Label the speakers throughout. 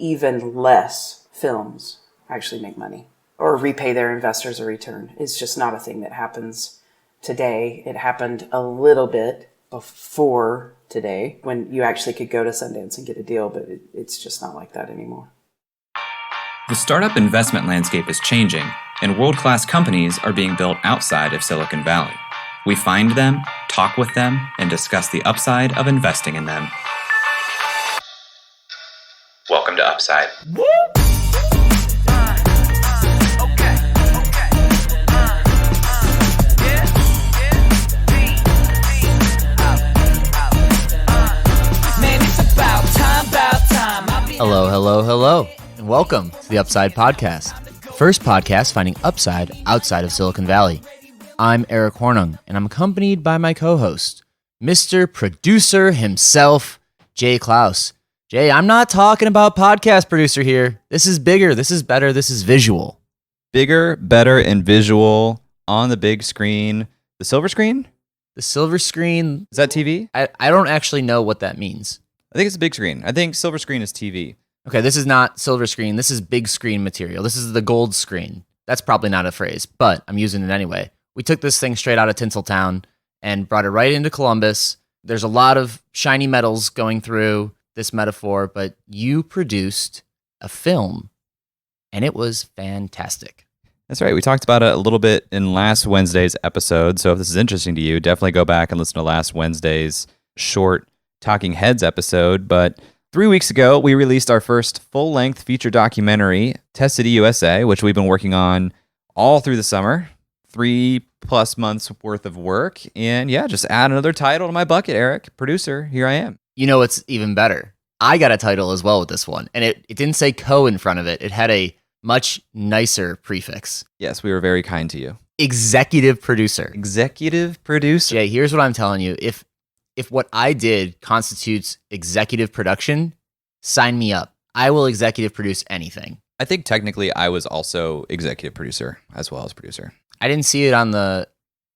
Speaker 1: even less films actually make money or repay their investors a return. It's just not a thing that happens today. It happened a little bit before today when you actually could go to Sundance and get a deal, but it's just not like that anymore.
Speaker 2: The startup investment landscape is changing, and world-class companies are being built outside of Silicon Valley. We find them, talk with them, and discuss the upside of investing in them. Welcome to Upside.
Speaker 3: Woo!
Speaker 4: Hello, and welcome to the Upside Podcast, the first podcast finding upside outside of Silicon Valley. I'm Eric Hornung, and I'm accompanied by my co-host, Mr. Producer himself, Jay Klaus. Jay, I'm not talking about podcast producer here. This is bigger, this is better, this is visual.
Speaker 5: Bigger, better, and visual on the big screen. The silver screen?
Speaker 4: The silver screen.
Speaker 5: Is that TV?
Speaker 4: I don't actually know what that means.
Speaker 5: I think it's a big screen. I think silver screen is TV.
Speaker 4: Okay, this is not silver screen. This is big screen material. This is the gold screen. That's probably not a phrase, but I'm using it anyway. We took this thing straight out of Tinseltown and brought it right into Columbus. There's a lot of shiny metals going through this metaphor, but you produced a film, and it was fantastic.
Speaker 5: That's right. We talked about it a little bit in last Wednesday's episode, so if this is interesting to you, definitely go back and listen to last Wednesday's short Talking Heads episode, but 3 weeks ago, we released our first full-length feature documentary, Test City, USA, which we've been working on all through the summer. 3+ months worth of work. And yeah, just add another title to my bucket, Eric. Producer, here I am.
Speaker 4: You know what's even better? I got a title as well with this one, and it didn't say co in front of it. It had a much nicer prefix.
Speaker 5: Yes, we were very kind to you.
Speaker 4: Executive producer.
Speaker 5: Executive producer.
Speaker 4: Jay, here's what I'm telling you. If what I did constitutes executive production, sign me up. I will executive produce anything.
Speaker 5: I think technically I was also executive producer as well as producer.
Speaker 4: I didn't see it on the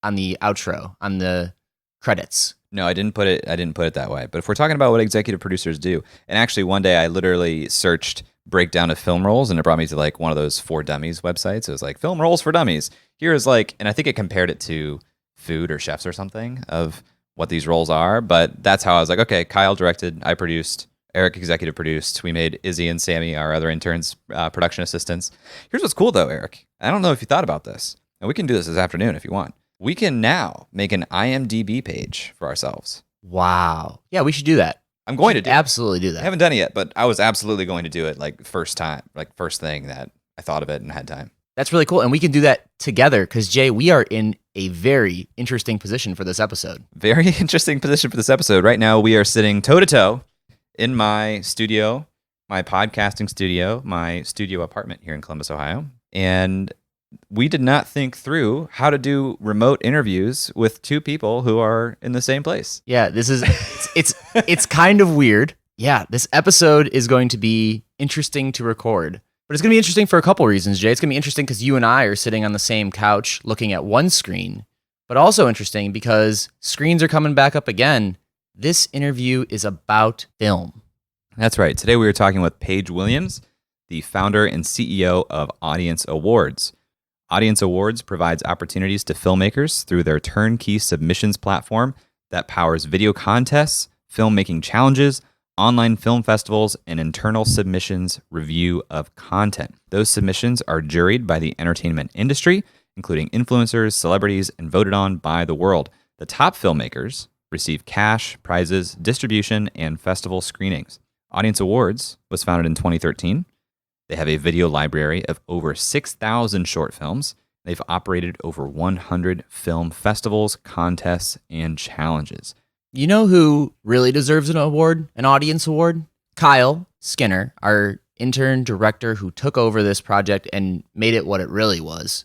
Speaker 4: outro, on the credits.
Speaker 5: No, I didn't put it that way. But if we're talking about what executive producers do, and actually one day I literally searched breakdown of film roles and it brought me to like one of those For Dummies websites. It was like film roles for dummies. Here's like, and I think it compared it to food or chefs or something of what these roles are, but that's how I was like, okay, Kyle directed, I produced, Eric executive produced, we made Izzy and Sammy, our other interns, production assistants. Here's what's cool though, Eric. I don't know if you thought about this, and we can do this afternoon if you want. We can now make an IMDb page for ourselves.
Speaker 4: Wow. Yeah, we should do that.
Speaker 5: I'm going to do
Speaker 4: absolutely do that.
Speaker 5: I haven't done it yet, but I was absolutely going to do it like first thing that I thought of it and had time.
Speaker 4: That's really cool. And we can do that together because, Jay, we are in a very interesting position for this episode.
Speaker 5: Very interesting position for this episode. Right now, we are sitting toe-to-toe in my studio, my podcasting studio, my studio apartment here in Columbus, Ohio. And we did not think through how to do remote interviews with two people who are in the same place.
Speaker 4: Yeah, this is, it's kind of weird. Yeah, this episode is going to be interesting to record. But it's going to be interesting for a couple reasons, Jay. It's going to be interesting because you and I are sitting on the same couch looking at one screen, but also interesting because screens are coming back up again. This interview is about film.
Speaker 5: That's right. Today we are talking with Paige Williams, the founder and CEO of Audience Awards. Audience Awards provides opportunities to filmmakers through their turnkey submissions platform that powers video contests, filmmaking challenges, online film festivals, and internal submissions review of content. Those submissions are juried by the entertainment industry, including influencers, celebrities, and voted on by the world. The top filmmakers receive cash, prizes, distribution, and festival screenings. Audience Awards was founded in 2013. They have a video library of over 6,000 short films. They've operated over 100 film festivals, contests, and challenges.
Speaker 4: You know who really deserves an award, an audience award? Kyle Skinner, our intern director who took over this project and made it what it really was.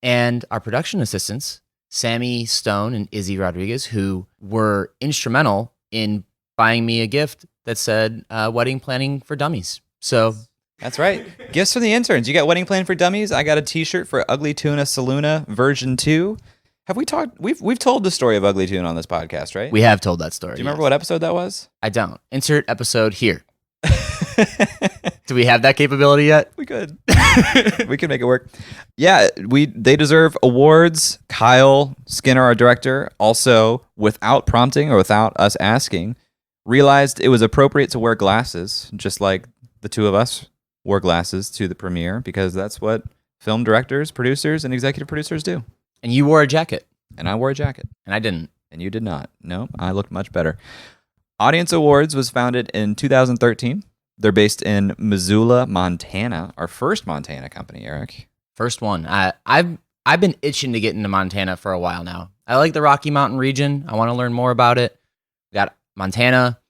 Speaker 4: And our production assistants, Sammy Stone and Izzy Rodriguez, who were instrumental in buying me a gift that said wedding planning for dummies. So
Speaker 5: that's right. Gifts for the interns. You got wedding planning for dummies. I got a t-shirt for Ugly Tuna Saluna version 2. Have we talked? We've told the story of Ugly Tuna on this podcast, right?
Speaker 4: We have told that story.
Speaker 5: Do you remember what episode that was?
Speaker 4: I don't. Insert episode here. Do we have that capability yet?
Speaker 5: We could. We could make it work. Yeah, they deserve awards. Kyle Skinner, our director, also, without prompting or without us asking, realized it was appropriate to wear glasses, just like the two of us wore glasses to the premiere, because that's what film directors, producers, and executive producers do.
Speaker 4: And you wore a jacket.
Speaker 5: And I wore a jacket.
Speaker 4: And I didn't.
Speaker 5: And you did not. No, I looked much better. Audience Awards was founded in 2013. They're based in Missoula, Montana. Our first Montana company, Eric.
Speaker 4: First one. I've been itching to get into Montana for a while now. I like the Rocky Mountain region. I want to learn more about it. We got Montana.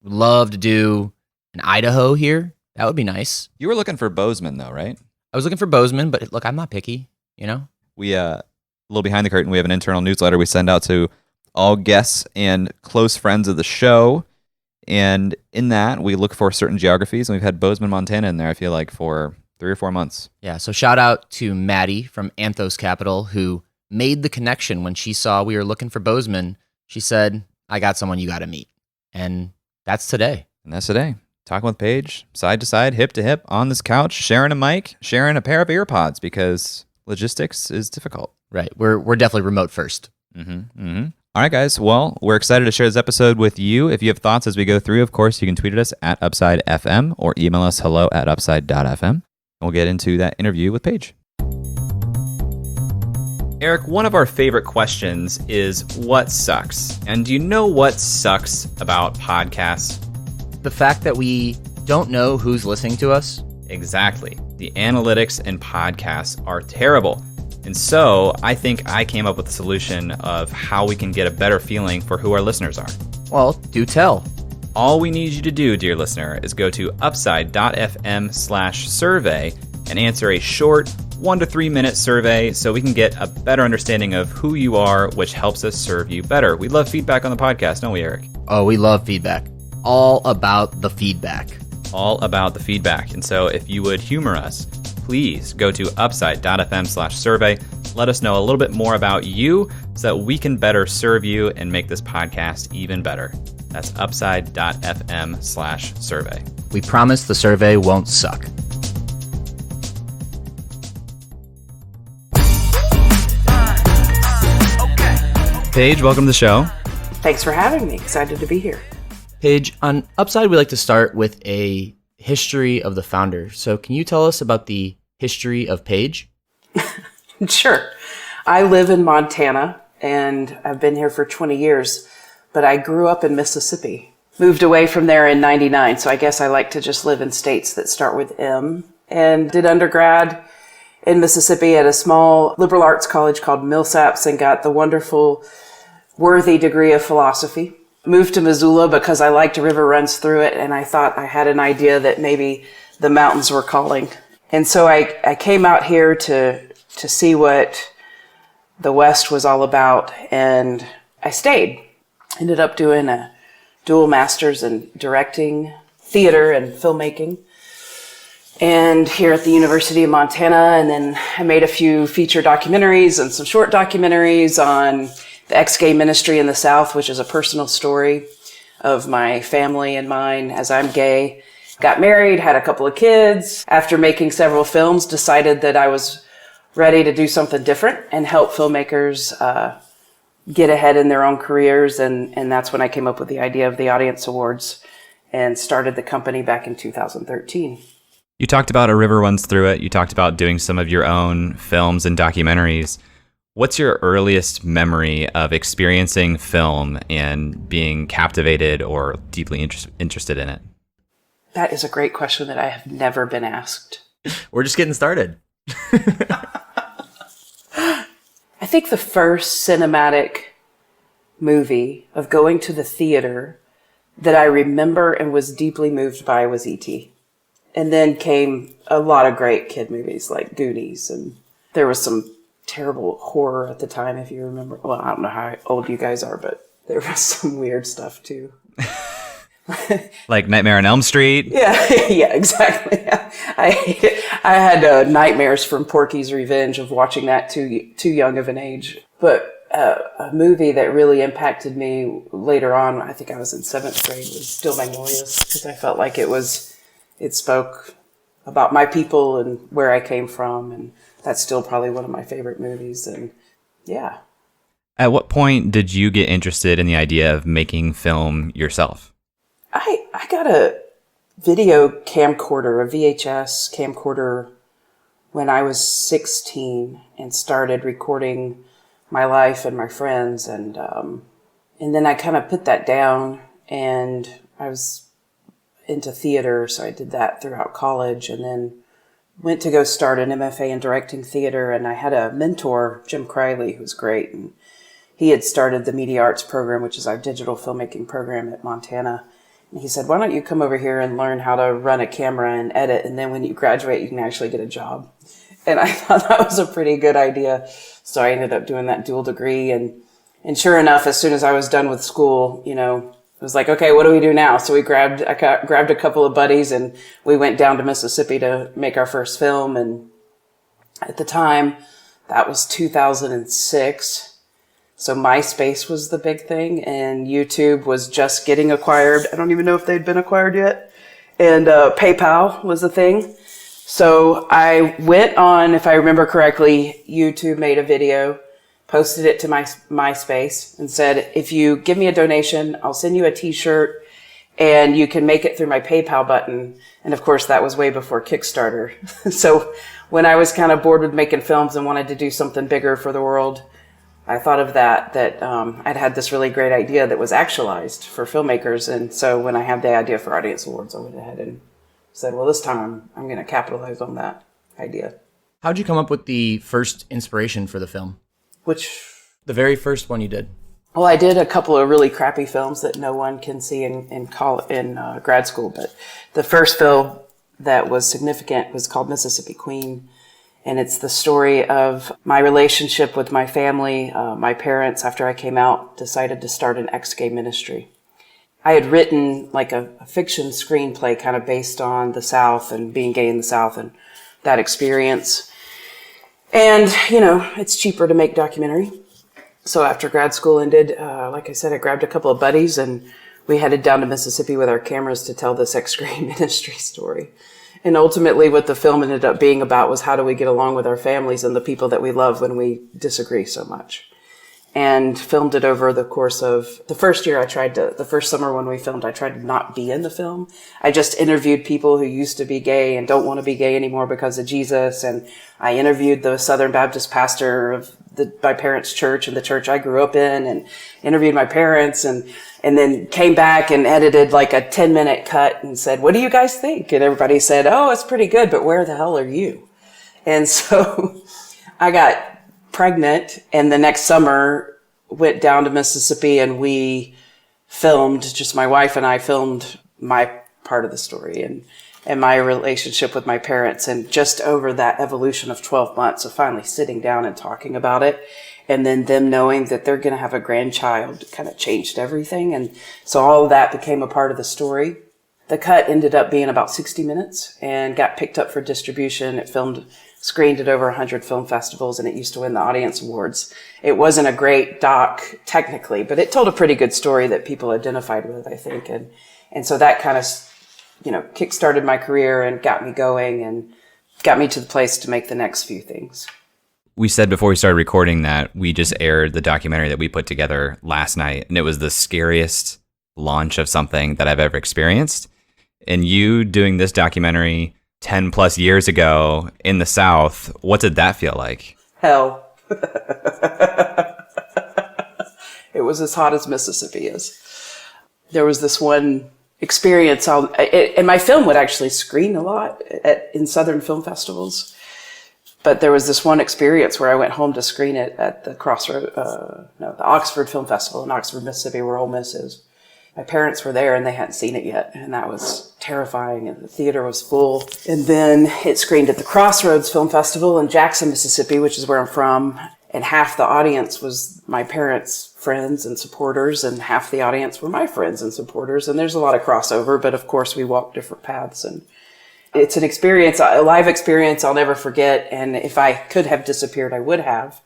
Speaker 4: Would love to do an Idaho here. That would be nice.
Speaker 5: You were looking for Bozeman, though, right?
Speaker 4: I was looking for Bozeman, but look, I'm not picky,
Speaker 5: We, a little behind the curtain, we have an internal newsletter we send out to all guests and close friends of the show. And in that, we look for certain geographies, and we've had Bozeman, Montana in there, I feel like, for 3 or 4 months.
Speaker 4: Yeah, so shout out to Maddie from Anthos Capital, who made the connection when she saw we were looking for Bozeman. She said, I got someone you got to meet. And that's today.
Speaker 5: And that's today. Talking with Paige, side to side, hip to hip, on this couch, sharing a mic, sharing a pair of earpods, because logistics is difficult.
Speaker 4: Right, we're definitely remote first.
Speaker 5: All right, guys. Well, we're excited to share this episode with you. If you have thoughts as we go through, of course, you can tweet at us at UpsideFM or email us hello@upside.fm. We'll get into that interview with Paige. Eric, one of our favorite questions is what sucks? And do you know what sucks about podcasts?
Speaker 4: The fact that we don't know who's listening to us.
Speaker 5: Exactly. The analytics in podcasts are terrible. And so I think I came up with a solution of how we can get a better feeling for who our listeners are.
Speaker 4: Well, do tell.
Speaker 5: All we need you to do, dear listener, is go to upside.fm/survey and answer a short 1 to 3 minute survey so we can get a better understanding of who you are, which helps us serve you better. We love feedback on the podcast, don't we, Eric?
Speaker 4: Oh, we love feedback. All about the feedback.
Speaker 5: All about the feedback. And so if you would humor us, please go to upside.fm/survey. Let us know a little bit more about you so that we can better serve you and make this podcast even better. That's upside.fm/survey.
Speaker 4: We promise the survey won't suck.
Speaker 5: Paige, welcome to the show.
Speaker 1: Thanks for having me. Excited to be here.
Speaker 4: Paige, on Upside, we like to start with a history of the founder. So can you tell us about the history of Paige?
Speaker 1: Sure. I live in Montana, and I've been here for 20 years, but I grew up in Mississippi. Moved away from there in 99, so I guess I like to just live in states that start with M. And did undergrad in Mississippi at a small liberal arts college called Millsaps and got the wonderful, worthy degree of philosophy. Moved to Missoula because I liked river runs through it, and I thought I had an idea that maybe the mountains were calling. And so I came out here to see what the West was all about, and I stayed. Ended up doing a dual master's in directing, theater, and filmmaking. And here at the University of Montana, and then I made a few feature documentaries and some short documentaries on the ex-gay ministry in the South, which is a personal story of my family and mine as I'm gay. Got married, had a couple of kids. After making several films, decided that I was ready to do something different and help filmmakers get ahead in their own careers. And that's when I came up with the idea of the Audience Awards and started the company back in 2013.
Speaker 5: You talked about A River Runs Through It. You talked about doing some of your own films and documentaries. What's your earliest memory of experiencing film and being captivated or deeply interested in it?
Speaker 1: That is a great question that I have never been asked.
Speaker 4: We're just getting started.
Speaker 1: I think the first cinematic movie of going to the theater that I remember and was deeply moved by was E.T. And then came a lot of great kid movies like Goonies, and there was some terrible horror at the time, if you remember. Well, I don't know how old you guys are, but there was some weird stuff too.
Speaker 5: Like Nightmare on Elm Street?
Speaker 1: Yeah, yeah, exactly. I had nightmares from Porky's Revenge of watching that too young of an age. But a movie that really impacted me later on, I think I was in 7th grade, was Still Magnolias, because I felt like it was it spoke about my people and where I came from. And that's still probably one of my favorite movies. And yeah.
Speaker 5: At what point did you get interested in the idea of making film yourself?
Speaker 1: I got a video camcorder, a VHS camcorder, when I was 16 and started recording my life and my friends. And then I kind of put that down, and I was into theater, so I did that throughout college, and then went to go start an MFA in directing theater. And I had a mentor, Jim Criley, who's great. And he had started the Media Arts program, which is our digital filmmaking program at Montana. And he said, why don't you come over here and learn how to run a camera and edit, and then when you graduate, you can actually get a job. And I thought that was a pretty good idea. So I ended up doing that dual degree. And sure enough, as soon as I was done with school, it was like, okay, what do we do now? So I grabbed a couple of buddies, and we went down to Mississippi to make our first film. And at the time, that was 2006. So MySpace was the big thing, and YouTube was just getting acquired. I don't even know if they'd been acquired yet. And PayPal was the thing. So I went on, if I remember correctly, YouTube made a video, posted it to my MySpace, and said, if you give me a donation, I'll send you a t-shirt, and you can make it through my PayPal button. And of course, that was way before Kickstarter. So when I was kind of bored with making films and wanted to do something bigger for the world, I thought of that I'd had this really great idea that was actualized for filmmakers. And so when I had the idea for Audience Awards, I went ahead and said, well, this time I'm going to capitalize on that idea.
Speaker 4: How'd you come up with the first inspiration for the film? The very first one you did?
Speaker 1: Well, I did a couple of really crappy films that no one can see in grad school. But the first film that was significant was called Mississippi Queen. And it's the story of my relationship with my family. My parents, after I came out, decided to start an ex-gay ministry. I had written like a fiction screenplay kind of based on the South and being gay in the South and that experience. And, it's cheaper to make documentary. So after grad school ended, like I said, I grabbed a couple of buddies and we headed down to Mississippi with our cameras to tell this ex-gay ministry story. And ultimately what the film ended up being about was how do we get along with our families and the people that we love when we disagree so much. And filmed it over the course of the first year. The first summer when we filmed, I tried to not be in the film. I just interviewed people who used to be gay and don't want to be gay anymore because of Jesus. And I interviewed the Southern Baptist pastor of my parents' church and the church I grew up in, and interviewed my parents, and then came back and edited like a 10-minute cut and said, what do you guys think? And everybody said, oh, it's pretty good, but where the hell are you? And so I got pregnant, and the next summer went down to Mississippi, and we filmed, just my wife and I filmed my part of the story and my relationship with my parents. And just over that evolution of 12 months of finally sitting down and talking about it, and then them knowing that they're going to have a grandchild, kind of changed everything. And so all of that became a part of the story. The cut ended up being about 60 minutes and got picked up for distribution. It screened at over 100 film festivals, and it used to win the Audience Awards. It wasn't a great doc technically, but it told a pretty good story that people identified with, I think. And so that kind of, kickstarted my career and got me going and got me to the place to make the next few things.
Speaker 5: We said before we started recording that we just aired the documentary that we put together last night, and it was the scariest launch of something that I've ever experienced. And you doing this documentary 10 plus years ago in the South, what did that feel like?
Speaker 1: Hell. It was as hot as Mississippi is. There was this one experience, and my film would actually screen a lot in Southern film festivals. But there was this one experience where I went home to screen it at the the Oxford Film Festival in Oxford, Mississippi, where Ole Miss is. My parents were there and they hadn't seen it yet, and that was terrifying, and the theater was full. And then it screened at the Crossroads Film Festival in Jackson, Mississippi, which is where I'm from, and half the audience was my parents' friends and supporters, and half the audience were my friends and supporters, and there's a lot of crossover, but of course we walk different paths. And it's an experience, a live experience I'll never forget, and if I could have disappeared, I would have.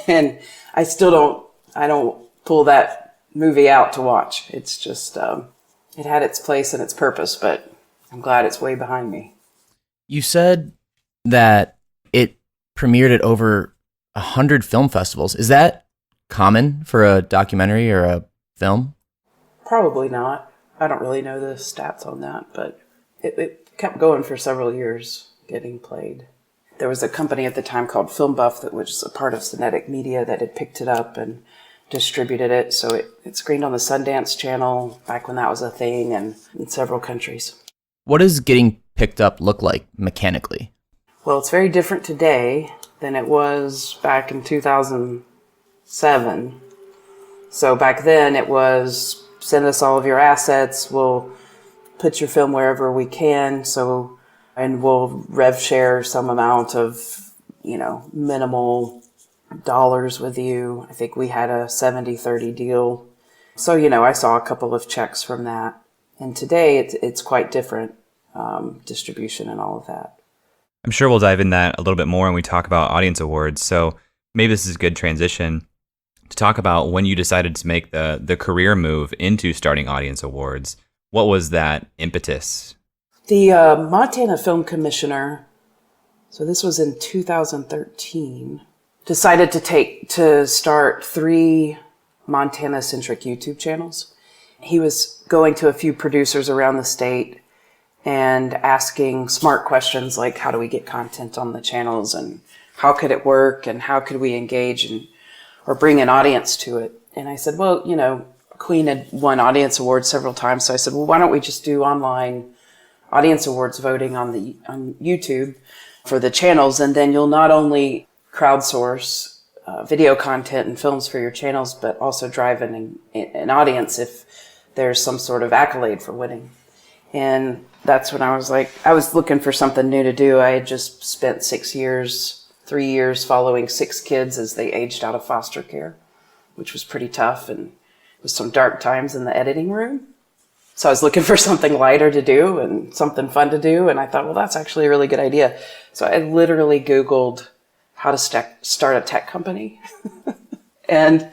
Speaker 1: And I don't pull that movie out to watch. It's just, it had its place and its purpose, but I'm glad it's way behind me.
Speaker 4: You said that it premiered at over 100 film festivals. Is that common for a documentary or a film?
Speaker 1: Probably not. I don't really know the stats on that, but it kept going for several years, getting played. There was a company at the time called Film Buff that was a part of Cinetic Media that had picked it up and distributed it. So it screened on the Sundance Channel back when that was a thing, and in several countries.
Speaker 4: What does getting picked up look like mechanically?
Speaker 1: Well, it's very different today than it was back in 2007. So back then it was, send us all of your assets, we'll put your film wherever we can, and we'll rev share some amount of, minimal dollars with you. I think we had a 70-30 deal. So, I saw a couple of checks from that. And today it's quite different, distribution and all of that.
Speaker 5: I'm sure we'll dive in that a little bit more when we talk about audience awards. So maybe this is a good transition to talk about when you decided to make the career move into starting audience awards. What was that impetus?
Speaker 1: The Montana Film Commissioner, so this was in 2013, decided to start 3 Montana-centric YouTube channels. He was going to a few producers around the state and asking smart questions like, how do we get content on the channels, and how could it work, and how could we engage or bring an audience to it? And I said, well, Queen had won audience awards several times, so I said, well, why don't we just do online audience awards voting on YouTube for the channels, and then you'll not only crowdsource video content and films for your channels, but also drive an audience if there's some sort of accolade for winning. And that's when I was looking for something new to do. I had just spent 3 years following 6 kids as they aged out of foster care, which was pretty tough, and it was some dark times in the editing room. So I was looking for something lighter to do and something fun to do. And I thought, well, that's actually a really good idea. So I literally Googled how to start a tech company and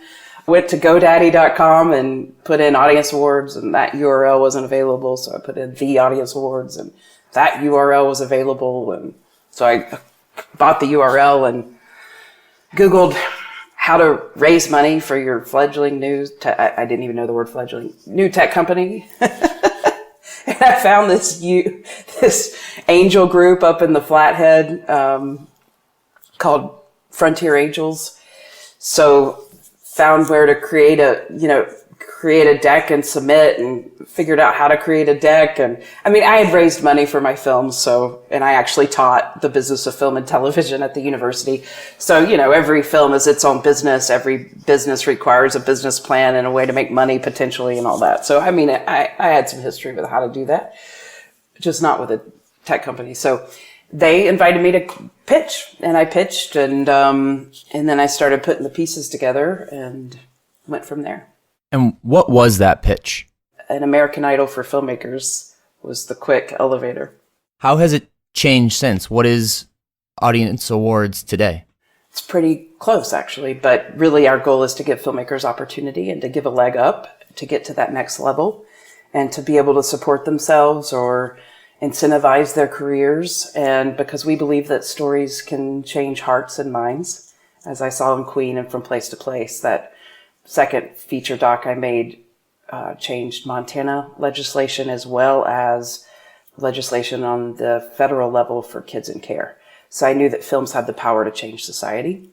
Speaker 1: went to GoDaddy.com and put in audience awards, and that URL wasn't available. So I put in the audience awards, and that URL was available. And so I bought the URL and Googled how to raise money for your fledgling I didn't even know the word fledgling, new tech company. And I found this angel group up in the Flathead, called Frontier Angels. So found where to create a deck and submit, and figured out how to create a deck. And I had raised money for my films, and I actually taught the business of film and television at the university. So, every film is its own business. Every business requires a business plan and a way to make money potentially and all that. So, I had some history with how to do that, just not with a tech company. So they invited me to pitch, and I pitched, and then I started putting the pieces together and went from there.
Speaker 4: And what was that pitch?
Speaker 1: An American Idol for filmmakers was the quick elevator.
Speaker 4: How has it changed since? What is audience awards today?
Speaker 1: It's pretty close, actually, but really our goal is to give filmmakers opportunity and to give a leg up to get to that next level and to be able to support themselves or incentivize their careers. And because we believe that stories can change hearts and minds, as I saw in Queen and From Place to Place, that second feature doc I made changed Montana legislation as well as legislation on the federal level for kids in care. So I knew that films had the power to change society,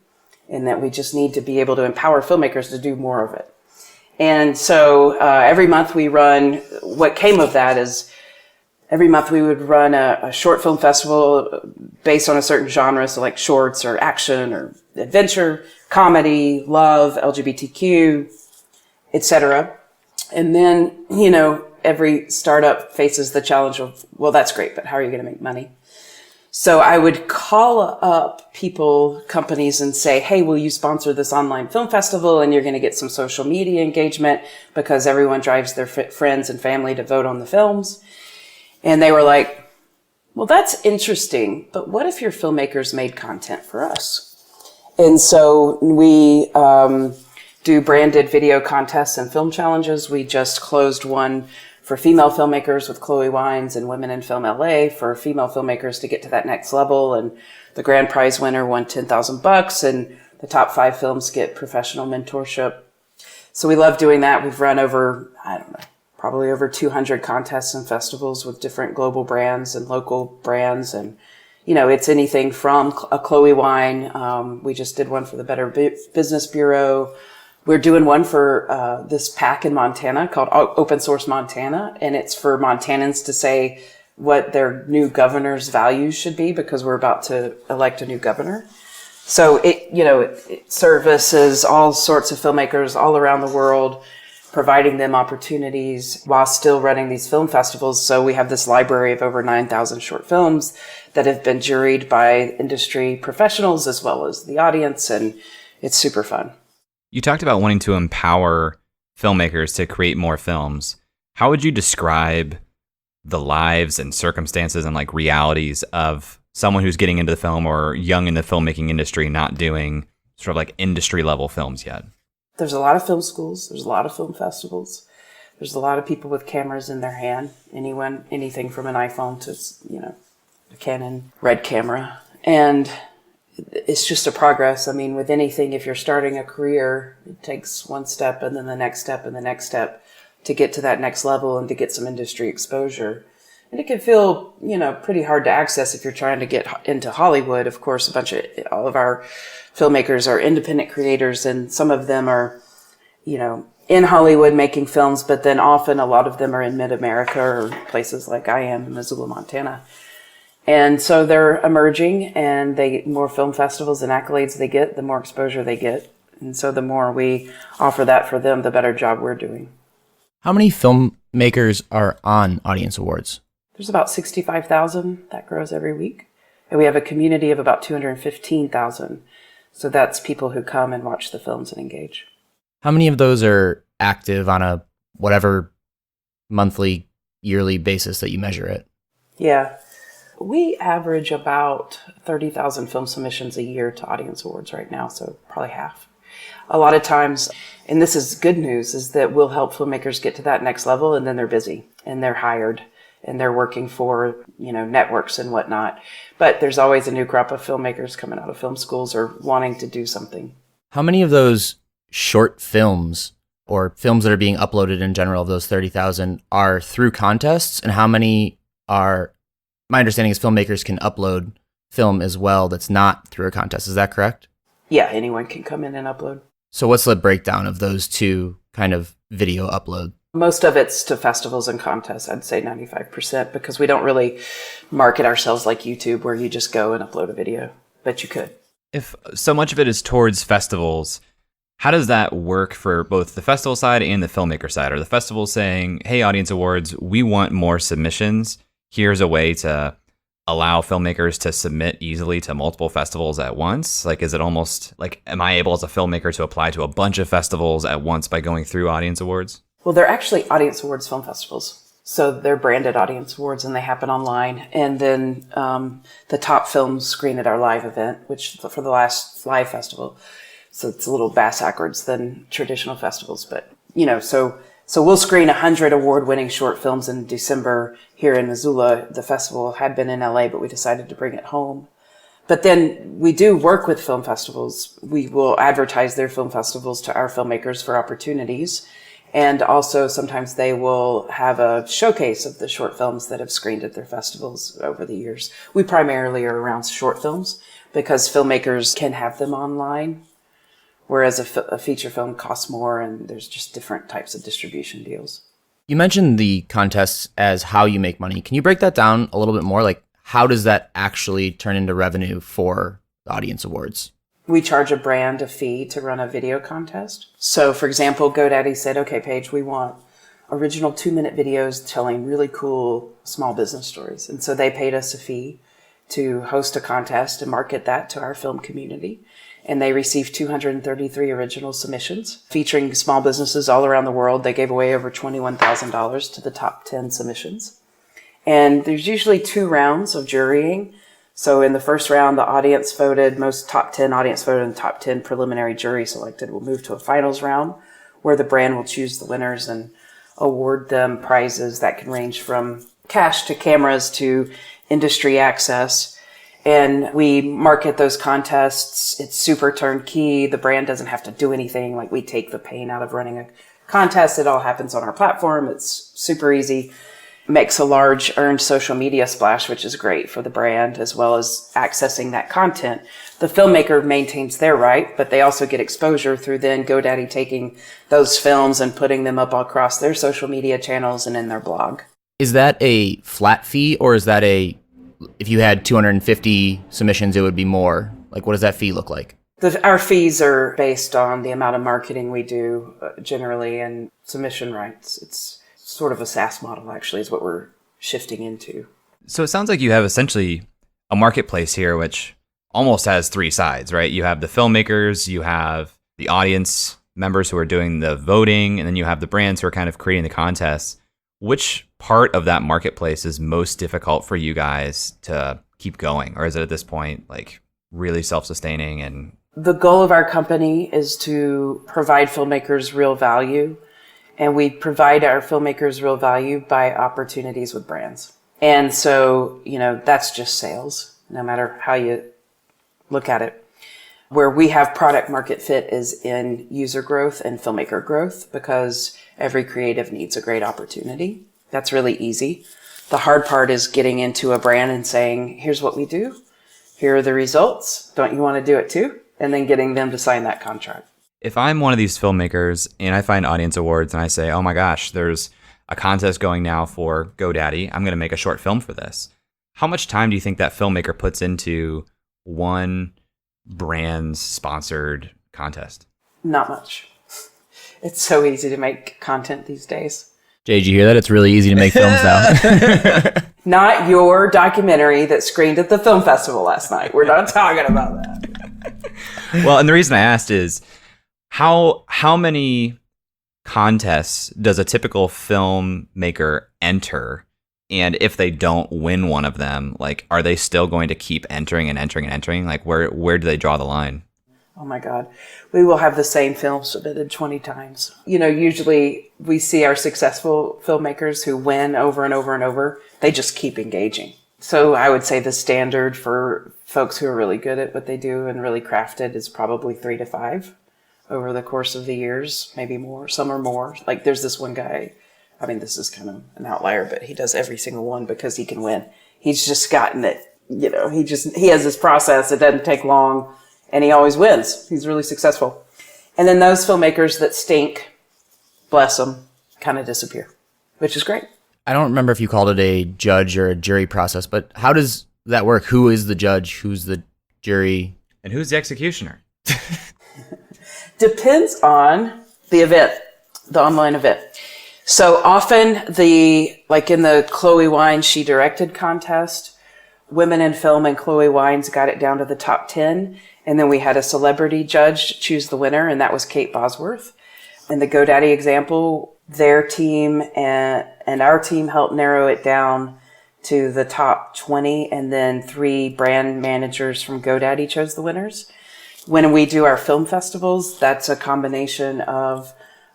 Speaker 1: and that we just need to be able to empower filmmakers to do more of it. And so every month we run, what came of that is every month we would run a short film festival based on a certain genre, so like shorts or action or adventure, comedy, love, LGBTQ, etc. And then, every startup faces the challenge of, well, that's great, but how are you going to make money? So I would call up companies and say, hey, will you sponsor this online film festival? And you're going to get some social media engagement because everyone drives their friends and family to vote on the films. And they were like, well, that's interesting, but what if your filmmakers made content for us? And so we do branded video contests and film challenges. We just closed one for female filmmakers with Chloe Wines and Women in Film LA for female filmmakers to get to that next level. And the grand prize winner won $10,000, and the top 5 films get professional mentorship. So we love doing that. We've run over, probably over 200 contests and festivals with different global brands and local brands. And, it's anything from a Chloe Wine. We just did one for the Better Business Bureau. We're doing one for this PAC in Montana called Open Source Montana, and it's for Montanans to say what their new governor's values should be, because we're about to elect a new governor. So it services all sorts of filmmakers all around the world, providing them opportunities while still running these film festivals. So we have this library of over 9,000 short films that have been juried by industry professionals as well as the audience, and it's super fun.
Speaker 5: You talked about wanting to empower filmmakers to create more films. How would you describe the lives and circumstances and realities of someone who's getting into the film or young in the filmmaking industry, not doing sort of industry level films yet?
Speaker 1: There's a lot of film schools. There's a lot of film festivals. There's a lot of people with cameras in their hand. Anything from an iPhone to, a Canon Red camera. And it's just a progress. I mean, with anything, if you're starting a career, it takes one step and then the next step and the next step to get to that next level and to get some industry exposure. And it can feel, pretty hard to access if you're trying to get into Hollywood. Of course, all of our filmmakers are independent creators, and some of them are, in Hollywood making films, but then often a lot of them are in mid-America or places like I am in Missoula, Montana. And so they're emerging, and more film festivals and accolades they get, the more exposure they get. And so the more we offer that for them, the better job we're doing.
Speaker 4: How many filmmakers are on Audience Awards?
Speaker 1: There's about 65,000. That grows every week. And we have a community of about 215,000. So that's people who come and watch the films and engage.
Speaker 4: How many of those are active on a whatever monthly, yearly basis that you measure it?
Speaker 1: Yeah. We average about 30,000 film submissions a year to Audience Awards right now, so probably half. A lot of times, and this is good news, is that we'll help filmmakers get to that next level, and then they're busy, and they're hired, and they're working for, networks and whatnot. But there's always a new crop of filmmakers coming out of film schools or wanting to do something.
Speaker 4: How many of those short films or films that are being uploaded in general of those 30,000 are through contests, and how many are... My understanding is filmmakers can upload film as well that's not through a contest. Is that correct?
Speaker 1: Yeah, anyone can come in and upload.
Speaker 4: So what's the breakdown of those two kind of video upload?
Speaker 1: Most of it's to festivals and contests. I'd say 95%, because we don't really market ourselves like YouTube where you just go and upload a video, but you could.
Speaker 5: If so much of it is towards festivals, how does that work for both the festival side and the filmmaker side? Are the festivals saying, hey, Audience Awards, we want more submissions. Here's a way to allow filmmakers to submit easily to multiple festivals at once? Is it almost am I able as a filmmaker to apply to a bunch of festivals at once by going through Audience Awards?
Speaker 1: Well, they're actually Audience Awards film festivals. So they're branded Audience Awards, and they happen online. And then the top films screen at our live event, which for the last live festival. So it's a little backwards than traditional festivals. But, So we'll screen 100 award-winning short films in December here in Missoula. The festival had been in LA, but we decided to bring it home. But then we do work with film festivals. We will advertise their film festivals to our filmmakers for opportunities. And also sometimes they will have a showcase of the short films that have screened at their festivals over the years. We primarily are around short films because filmmakers can have them online, whereas a feature film costs more, and there's just different types of distribution deals.
Speaker 4: You mentioned the contests as how you make money. Can you break that down a little bit more? How does that actually turn into revenue for the Audience Awards?
Speaker 1: We charge a brand a fee to run a video contest. So, for example, GoDaddy said, okay, Paige, we want original 2-minute videos telling really cool small business stories. And so they paid us a fee to host a contest and market that to our film community. And they received 233 original submissions featuring small businesses all around the world. They gave away over $21,000 to the top 10 submissions. And there's usually 2 rounds of jurying. So in the first round, the audience voted, most top 10 audience voted, and top 10 preliminary jury selected will move to a finals round where the brand will choose the winners. And award them prizes that can range from cash to cameras to industry access. And we market those contests. It's super turnkey. The brand doesn't have to do anything. Like, we take the pain out of running a contest. It all happens on our platform. It's super easy. Makes a large earned social media splash, which is great for the brand, as well as accessing that content. The filmmaker maintains their right, but they also get exposure through then GoDaddy taking those films and putting them up across their social media channels and in their blog.
Speaker 4: Is that a flat fee, or is that if you had 250 submissions, it would be more? Like, what does that fee look like?
Speaker 1: Our fees are based on the amount of marketing we do generally and submission rights. It's sort of a SaaS model, actually, is what we're shifting into.
Speaker 5: So it sounds like you have essentially a marketplace here, which almost has three sides, right? You have the filmmakers, you have the audience members who are doing the voting, and then you have the brands who are kind of creating the contests. Which part of that marketplace is most difficult for you guys to keep going? Or is it at this point like really self-sustaining? And
Speaker 1: the goal of our company is to provide filmmakers real value. And we provide our filmmakers real value by opportunities with brands. And so, that's just sales, no matter how you look at it. Where we have product market fit is in user growth and filmmaker growth, because every creative needs a great opportunity. That's really easy. The hard part is getting into a brand and saying, here's what we do. Here are the results. Don't you want to do it too? And then getting them to sign that contract.
Speaker 5: if I'm one of these filmmakers and I find audience awards and I say, oh my gosh, there's a contest going now for GoDaddy, I'm going to make a short film for this. How much time do you think that filmmaker puts into one brand's sponsored contest?
Speaker 1: Not much. It's so easy to make content these days.
Speaker 4: Jay, did you hear that? It's really easy to make films now.
Speaker 1: Not your documentary that screened at the film festival last night. We're not talking about that.
Speaker 5: Well, and the reason I asked is how many contests does a typical filmmaker enter? And if they don't win one of them, like, are they still going to keep entering and entering and entering? Like, where do they draw the line?
Speaker 1: Oh my God. We will have the same film submitted 20 times. You know, usually we see our successful filmmakers who win over and over and over. They just keep engaging. So I would say the standard for folks who are really good at what they do and really crafted is probably 3 to 5 over the course of the years, maybe more. Some are more. Like, there's this one guy, I mean, this is kind of an outlier, but he does every single one because he can win. He's just gotten it, you know, he has this process. It doesn't take long and he always wins. He's really successful. And then those filmmakers that stink, bless them, kind of disappear, which is great.
Speaker 4: I don't remember if you called it a judge or a jury process, but how does that work? Who is the judge? Who's the jury?
Speaker 5: And who's the executioner?
Speaker 1: Depends on the event, the online event. So often like in the Chloe Wines She Directed contest, Women in Film and Chloe Wines got it down to the top 10. And then we had a celebrity judge choose the winner, and that was Kate Bosworth. In the GoDaddy example, their team and our team helped narrow it down to the top 20, and then 3 brand managers from GoDaddy chose the winners. When we do our film festivals, that's a combination of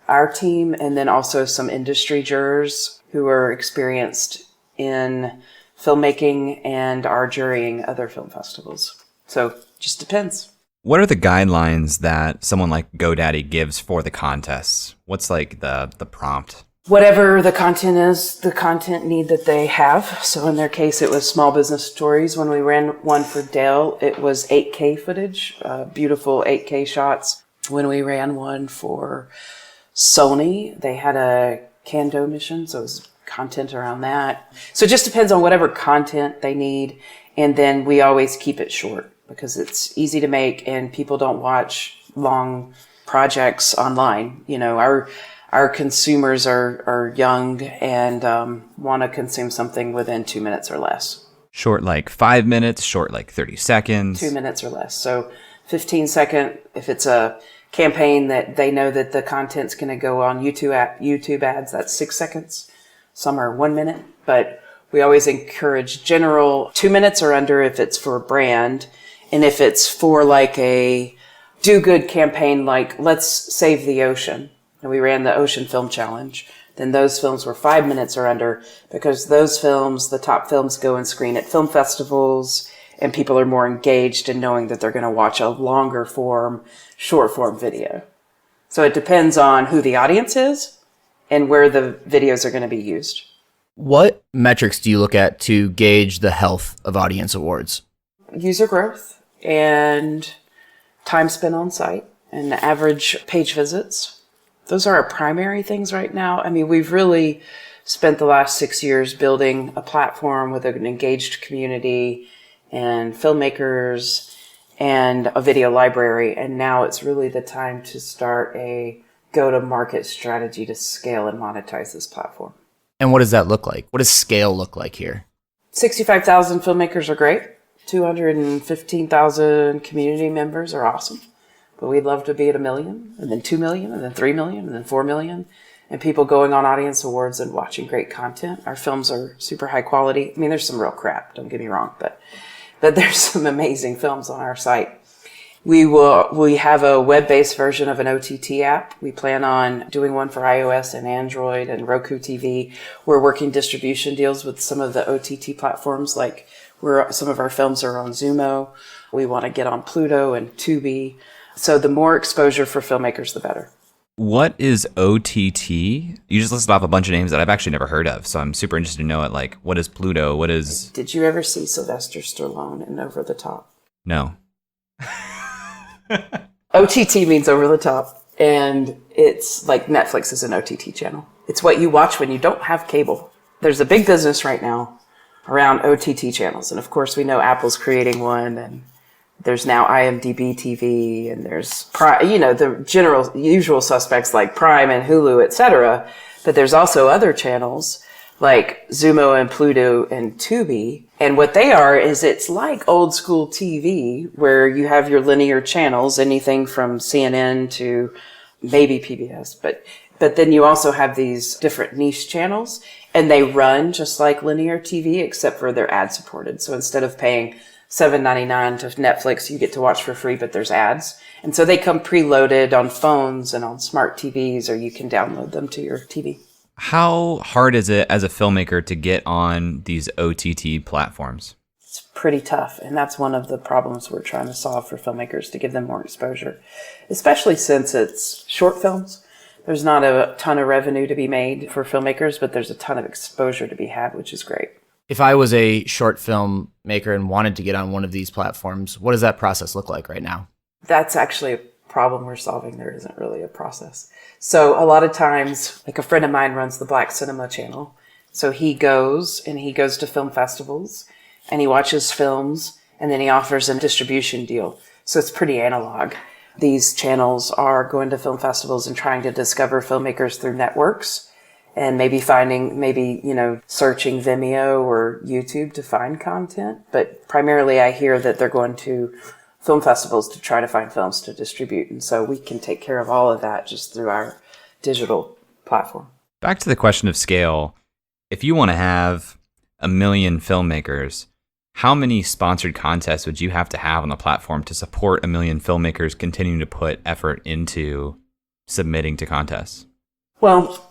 Speaker 1: our team and then also some industry jurors who are experienced in filmmaking and are jurying other film festivals. So just depends.
Speaker 5: What are the guidelines that someone like GoDaddy gives for the contests? What's like the prompt?
Speaker 1: Whatever the content is, the content need that they have. So in their case, it was small business stories. When we ran one for Dell, it was 8K footage, beautiful 8K shots. When we ran one for Sony, they had a Kando mission, so it was content around that. So it just depends on whatever content they need. And then we always keep it short because it's easy to make and people don't watch long projects online. You know, our consumers are young and want to consume something within 2 minutes or less.
Speaker 5: Short like 5 minutes, short like 30 seconds.
Speaker 1: 2 minutes or less. So 15-second, if it's a campaign that they know that the content's going to go on YouTube ads, that's 6 seconds. Some are 1 minute, but we always encourage general 2 minutes or under if it's for a brand. And if it's for like a do-good campaign, like Let's Save the Ocean. And we ran the Ocean Film Challenge. then those films were 5 minutes or under, because those films, the top films, go and screen at film festivals, and people are more engaged in knowing that they're going to watch a longer form, short form video. So it depends on who the audience is and where the videos are going to be used.
Speaker 4: What metrics do you look at to gauge the health of audience awards?
Speaker 1: User growth and time spent on site and average page visits. Those are our primary things right now. I mean, we've really spent the last 6 years building a platform with an engaged community and filmmakers and a video library. And now it's really the time to start a go-to-market strategy to scale and monetize this platform.
Speaker 4: And what does that look like? What does scale look like here?
Speaker 1: 65,000 filmmakers are great. 215,000 community members are awesome. But we'd love to be at 1 million, and then 2 million, and then 3 million, and then 4 million. And people going on audience awards and watching great content. Our films are super high quality. I mean, there's some real crap, don't get me wrong, but there's some amazing films on our site. We have a web-based version of an OTT app. We plan on doing one for iOS and Android and Roku TV. We're working distribution deals with some of the OTT platforms, like some of our films are on Zumo. We want to get on Pluto and Tubi. So the more exposure for filmmakers, the better.
Speaker 5: What is OTT? You just listed off a bunch of names that I've actually never heard of, so I'm super interested to know it. Like, what is Pluto? What is...
Speaker 1: Did you ever see Sylvester Stallone in Over the Top?
Speaker 5: No.
Speaker 1: OTT means over the top, and it's like Netflix is an OTT channel. It's what you watch when you don't have cable. There's a big business right now around OTT channels, and of course we know Apple's creating one, and there's now IMDb TV, and there's the usual suspects like Prime and Hulu, etc. But there's also other channels like Zumo and Pluto and Tubi. And what they are is it's like old school TV where you have your linear channels, anything from CNN to maybe PBS. But then you also have these different niche channels, and they run just like linear TV, except for they're ad supported. So instead of paying $7.99 to Netflix, you get to watch for free, but there's ads. And so they come preloaded on phones and on smart TVs, or you can download them to your TV.
Speaker 5: How hard is it as a filmmaker to get on these OTT platforms?
Speaker 1: It's pretty tough, and that's one of the problems we're trying to solve for filmmakers, to give them more exposure, especially since it's short films. There's not a ton of revenue to be made for filmmakers, but there's a ton of exposure to be had, which is great.
Speaker 4: If I was a short film maker and wanted to get on one of these platforms, what does that process look like right now?
Speaker 1: That's actually a problem we're solving. There isn't really a process. So a lot of times, like a friend of mine runs the Black Cinema channel. So he goes to film festivals and he watches films, and then he offers a distribution deal. So it's pretty analog. These channels are going to film festivals and trying to discover filmmakers through networks, and maybe searching Vimeo or YouTube to find content. But primarily I hear that they're going to film festivals to try to find films to distribute. And so we can take care of all of that just through our digital platform.
Speaker 5: Back to the question of scale. If you want to have 1 million filmmakers, how many sponsored contests would you have to have on the platform to support 1 million filmmakers continuing to put effort into submitting to contests?
Speaker 1: Well,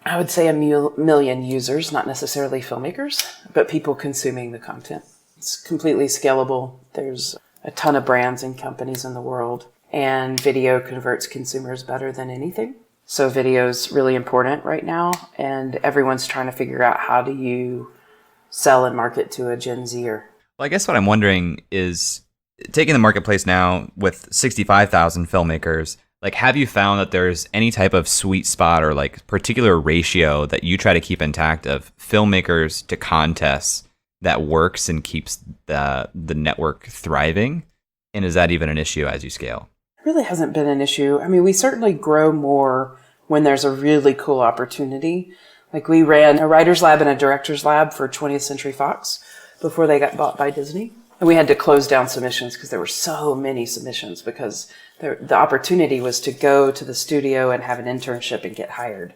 Speaker 1: I would say 1 million users, not necessarily filmmakers, but people consuming the content. It's completely scalable. There's a ton of brands and companies in the world, and video converts consumers better than anything. So video is really important right now, and everyone's trying to figure out, how do you sell and market to a Gen Zer?
Speaker 5: Well, I guess what I'm wondering is, taking the marketplace now with 65,000 filmmakers, like, have you found that there's any type of sweet spot or like particular ratio that you try to keep intact of filmmakers to contests that works and keeps the network thriving? And is that even an issue as you scale?
Speaker 1: It really hasn't been an issue. I mean, we certainly grow more when there's a really cool opportunity. Like, we ran a writer's lab and a director's lab for 20th Century Fox before they got bought by Disney. And we had to close down submissions because there were so many submissions, because the opportunity was to go to the studio and have an internship and get hired.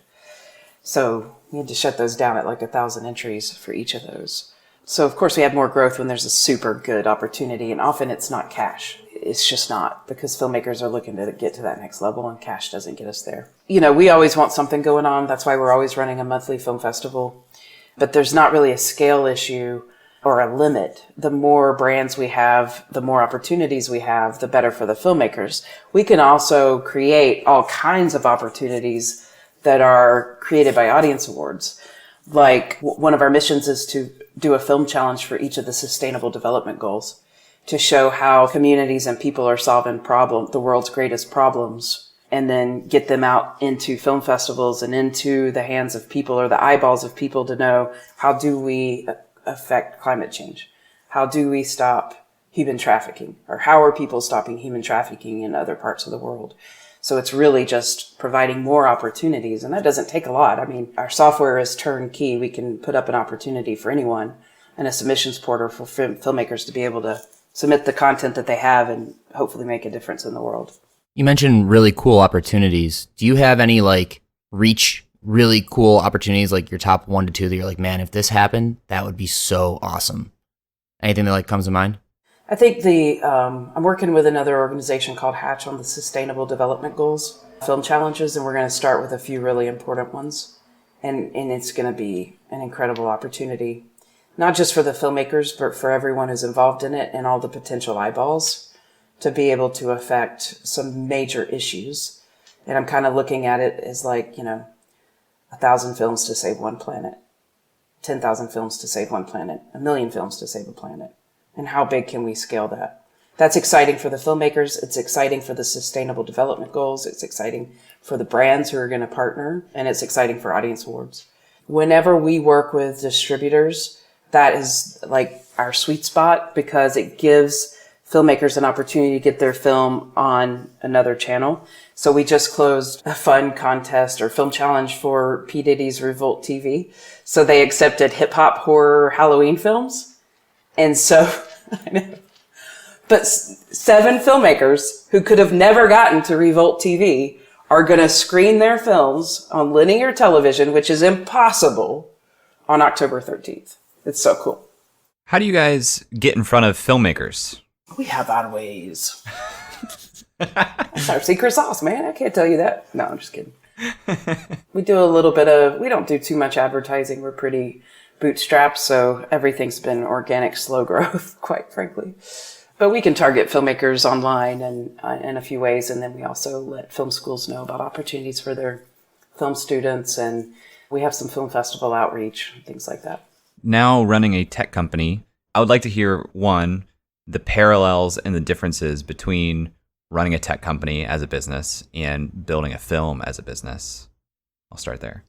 Speaker 1: So we had to shut those down at like 1,000 entries for each of those. So of course we have more growth when there's a super good opportunity, and often it's not cash. it's just not, because filmmakers are looking to get to that next level and cash doesn't get us there. You know, we always want something going on. That's why we're always running a monthly film festival. But there's not really a scale issue or a limit. The more brands we have, the more opportunities we have, the better for the filmmakers. We can also create all kinds of opportunities that are created by audience awards. Like, one of our missions is to do a film challenge for each of the sustainable development goals to show how communities and people are solving the world's greatest problems, and then get them out into film festivals and into the hands of people or the eyeballs of people to know, how do we affect climate change? How do we stop human trafficking? Or how are people stopping human trafficking in other parts of the world? So it's really just providing more opportunities, and that doesn't take a lot. I mean, our software is turnkey. We can put up an opportunity for anyone, and a submissions portal for filmmakers to be able to submit the content that they have and hopefully make a difference in the world.
Speaker 4: You mentioned really cool opportunities. Do you have any reach really cool opportunities, like your top 1 to 2 that you're like, man, if this happened, that would be so awesome? Anything that comes to mind?
Speaker 1: I think I'm working with another organization called Hatch on the Sustainable Development Goals film challenges, and we're going to start with a few really important ones. And it's going to be an incredible opportunity, not just for the filmmakers, but for everyone who's involved in it and all the potential eyeballs to be able to affect some major issues. And I'm kind of looking at it as 1,000 films to save one planet, 10,000 films to save one planet, 1,000,000 films to save a planet. And how big can we scale that? That's exciting for the filmmakers. It's exciting for the sustainable development goals. It's exciting for the brands who are going to partner, and it's exciting for audience awards. Whenever we work with distributors, that is our sweet spot, because it gives filmmakers an opportunity to get their film on another channel. So we just closed a fun contest or film challenge for P. Diddy's Revolt TV. So they accepted hip hop, horror, Halloween films. And so, I know, but 7 filmmakers who could have never gotten to Revolt TV are going to screen their films on linear television, which is impossible, on October 13th. It's so cool.
Speaker 5: How do you guys get in front of filmmakers?
Speaker 1: We have our ways. That's our secret sauce, man. I can't tell you that. No, I'm just kidding. We don't do too much advertising. We're pretty bootstrapped, so everything's been organic, slow growth, quite frankly. But we can target filmmakers online and in a few ways, and then we also let film schools know about opportunities for their film students, and we have some film festival outreach, things like that.
Speaker 5: Now running a tech company, I would like to hear, one, the parallels and the differences between running a tech company as a business and building a film as a business. I'll start there.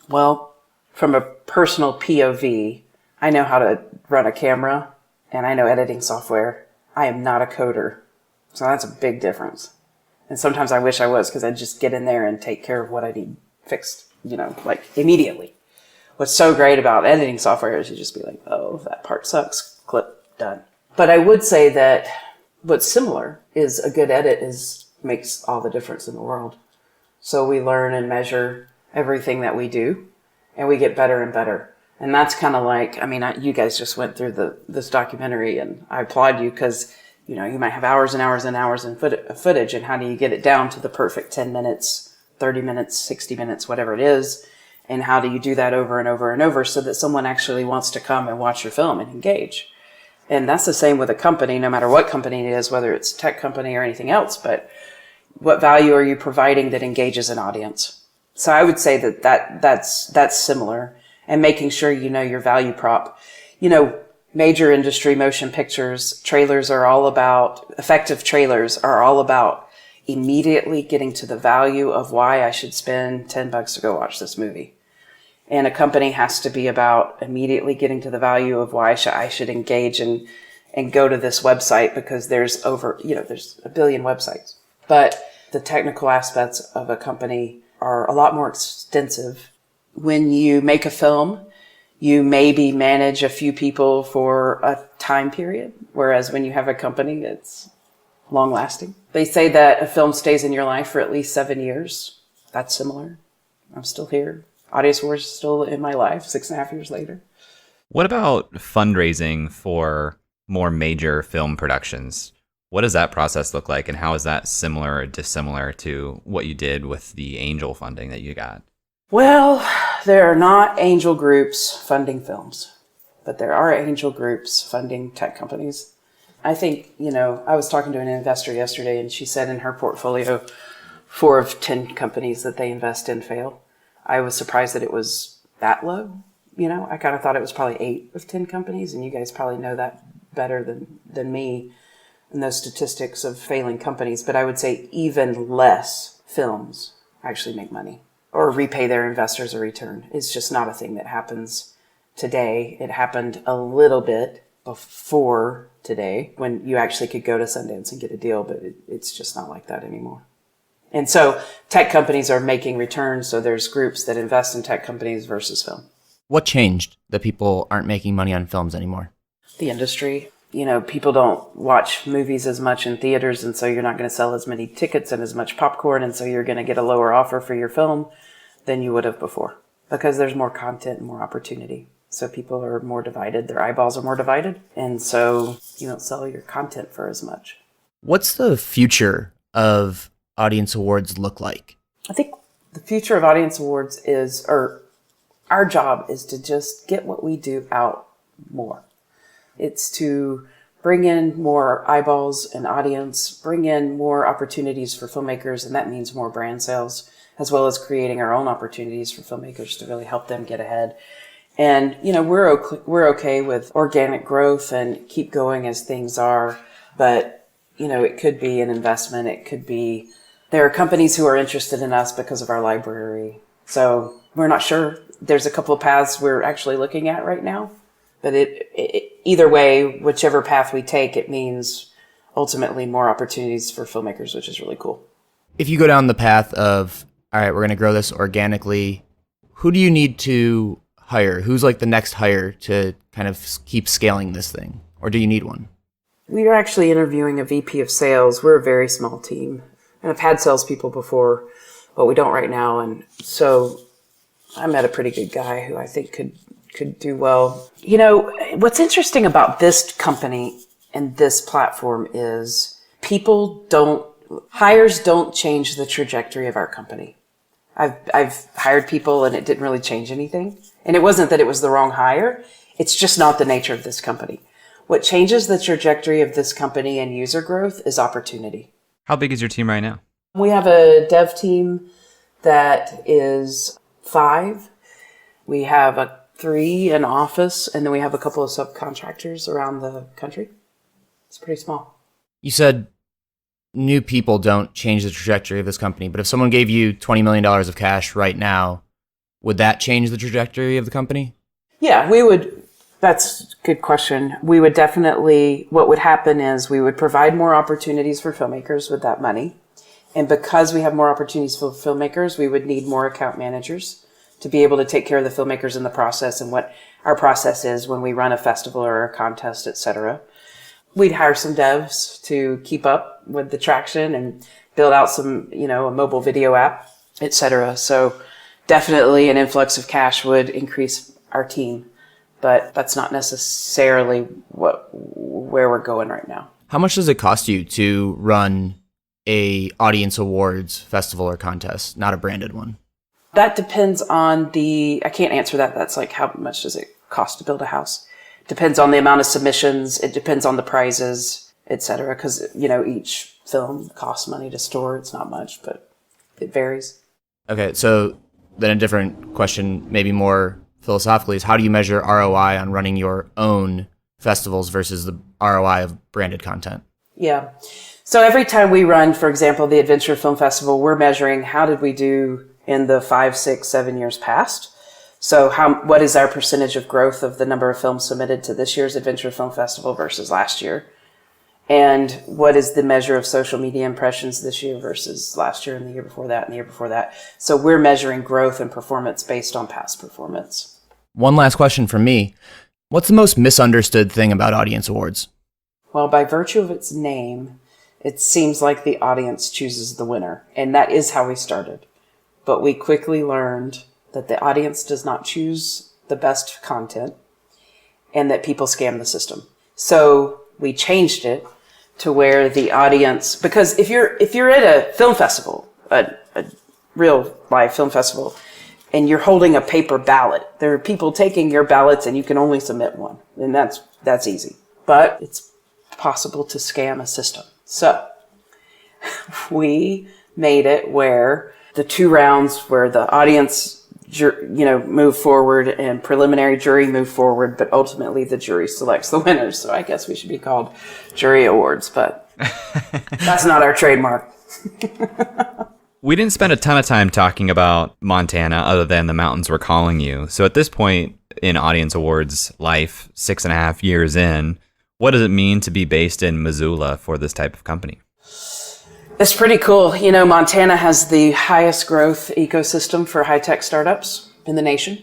Speaker 1: Well, from a personal POV, I know how to run a camera and I know editing software. I am not a coder. So that's a big difference. And sometimes I wish I was, because I'd just get in there and take care of what I need fixed, immediately. What's so great about editing software is you just be like, oh, that part sucks, clip, done. But I would say that what's similar is a good edit makes all the difference in the world. So we learn and measure everything that we do, and we get better and better. And that's kind of you guys just went through this documentary, and I applaud you, because, you might have hours and hours and hours of footage, and how do you get it down to the perfect 10 minutes, 30 minutes, 60 minutes, whatever it is, and how do you do that over and over and over so that someone actually wants to come and watch your film and engage? And that's the same with a company, no matter what company it is, whether it's a tech company or anything else, but what value are you providing that engages an audience? So I would say that's similar, and making sure you know your value prop. Major industry motion pictures, effective trailers are all about immediately getting to the value of why I should spend $10 to go watch this movie. And a company has to be about immediately getting to the value of why I should engage and go to this website, because there's there's a billion websites. But the technical aspects of a company are a lot more extensive. When you make a film, you maybe manage a few people for a time period, whereas when you have a company, it's long lasting. They say that a film stays in your life for at least 7 years. That's similar. I'm still here. Audience Awards is still in my life 6.5 years later.
Speaker 5: What about fundraising for more major film productions? What does that process look like, and how is that similar or dissimilar to what you did with the angel funding that you got?
Speaker 1: Well, there are not angel groups funding films, but there are angel groups funding tech companies. I think, I was talking to an investor yesterday, and she said in her portfolio, 4 of 10 companies that they invest in fail. I was surprised that it was that low. I kind of thought it was probably 8 of 10 companies, and you guys probably know that better than me and those statistics of failing companies. But I would say even less films actually make money or repay their investors a return. It's just not a thing that happens today. It happened a little bit before today when you actually could go to Sundance and get a deal, but it's just not like that anymore. And so tech companies are making returns. So there's groups that invest in tech companies versus film.
Speaker 4: What changed that people aren't making money on films anymore?
Speaker 1: The industry. People don't watch movies as much in theaters, and so you're not going to sell as many tickets and as much popcorn, and so you're going to get a lower offer for your film than you would have before because there's more content and more opportunity. So people are more divided. Their eyeballs are more divided, and so you don't sell your content for as much.
Speaker 4: What's the future of Audience Awards look like?
Speaker 1: I think the future of Audience Awards our job is to just get what we do out more. It's to bring in more eyeballs and audience, bring in more opportunities for filmmakers, and that means more brand sales, as well as creating our own opportunities for filmmakers to really help them get ahead. And, we're okay with organic growth and keep going as things are, but, it could be an investment. It could be, there are companies who are interested in us because of our library. So we're not sure. There's a couple of paths we're actually looking at right now. But either way, whichever path we take, it means ultimately more opportunities for filmmakers, which is really cool.
Speaker 4: If you go down the path of, all right, we're going to grow this organically, who do you need to hire? Who's like the next hire to kind of keep scaling this thing? Or do you need one?
Speaker 1: We are actually interviewing a VP of sales. We're a very small team. And I've had salespeople before, but we don't right now. And so I met a pretty good guy who I think could do well. What's interesting about this company and this platform is hires don't change the trajectory of our company. I've hired people and it didn't really change anything. And it wasn't that it was the wrong hire. It's just not the nature of this company. What changes the trajectory of this company and user growth is opportunity.
Speaker 5: How big is your team right now?
Speaker 1: We have a dev team that is 5. We have 3 in office, and then we have a couple of subcontractors around the country. It's pretty small.
Speaker 4: You said new people don't change the trajectory of this company, but if someone gave you $20 million of cash right now, would that change the trajectory of the company?
Speaker 1: Yeah, we would. That's a good question. We would definitely, what would happen is we would provide more opportunities for filmmakers with that money. And because we have more opportunities for filmmakers, we would need more account managers to be able to take care of the filmmakers in the process and what our process is when we run a festival or a contest, etc. We'd hire some devs to keep up with the traction and build out some, a mobile video app, etc. So definitely an influx of cash would increase our team, but that's not necessarily where we're going right now.
Speaker 4: How much does it cost you to run a Audience Awards festival or contest, not a branded one?
Speaker 1: That depends on I can't answer that. That's like, how much does it cost to build a house? Depends on the amount of submissions. It depends on the prizes, et cetera. Because, each film costs money to store. It's not much, but it varies.
Speaker 4: Okay, so then a different question, maybe more philosophically, is how do you measure ROI on running your own festivals versus the ROI of branded content?
Speaker 1: Yeah. So every time we run, for example, the Adventure Film Festival, we're measuring how did we do in the 5, 6, 7 years past. So what is our percentage of growth of the number of films submitted to this year's Adventure Film Festival versus last year? And what is the measure of social media impressions this year versus last year and the year before that and the year before that? So we're measuring growth and performance based on past performance.
Speaker 4: One last question from me. What's the most misunderstood thing about Audience Awards?
Speaker 1: Well, by virtue of its name, it seems like the audience chooses the winner. And that is how we started. But we quickly learned that the audience does not choose the best content and that people scam the system. So we changed it to where the audience, because if you're at a film festival, a real live film festival, and you're holding a paper ballot, there are people taking your ballots and you can only submit one. And that's easy. But it's possible to scam a system. So we made it where the 2 rounds where the audience move forward and preliminary jury move forward, but ultimately the jury selects the winners. So I guess we should be called jury awards, but that's not our trademark.
Speaker 5: We didn't spend a ton of time talking about Montana other than the mountains were calling you. So at this point in Audience Awards life, 6.5 years in, what does it mean to be based in Missoula for this type of company?
Speaker 1: It's pretty cool. Montana has the highest growth ecosystem for high-tech startups in the nation.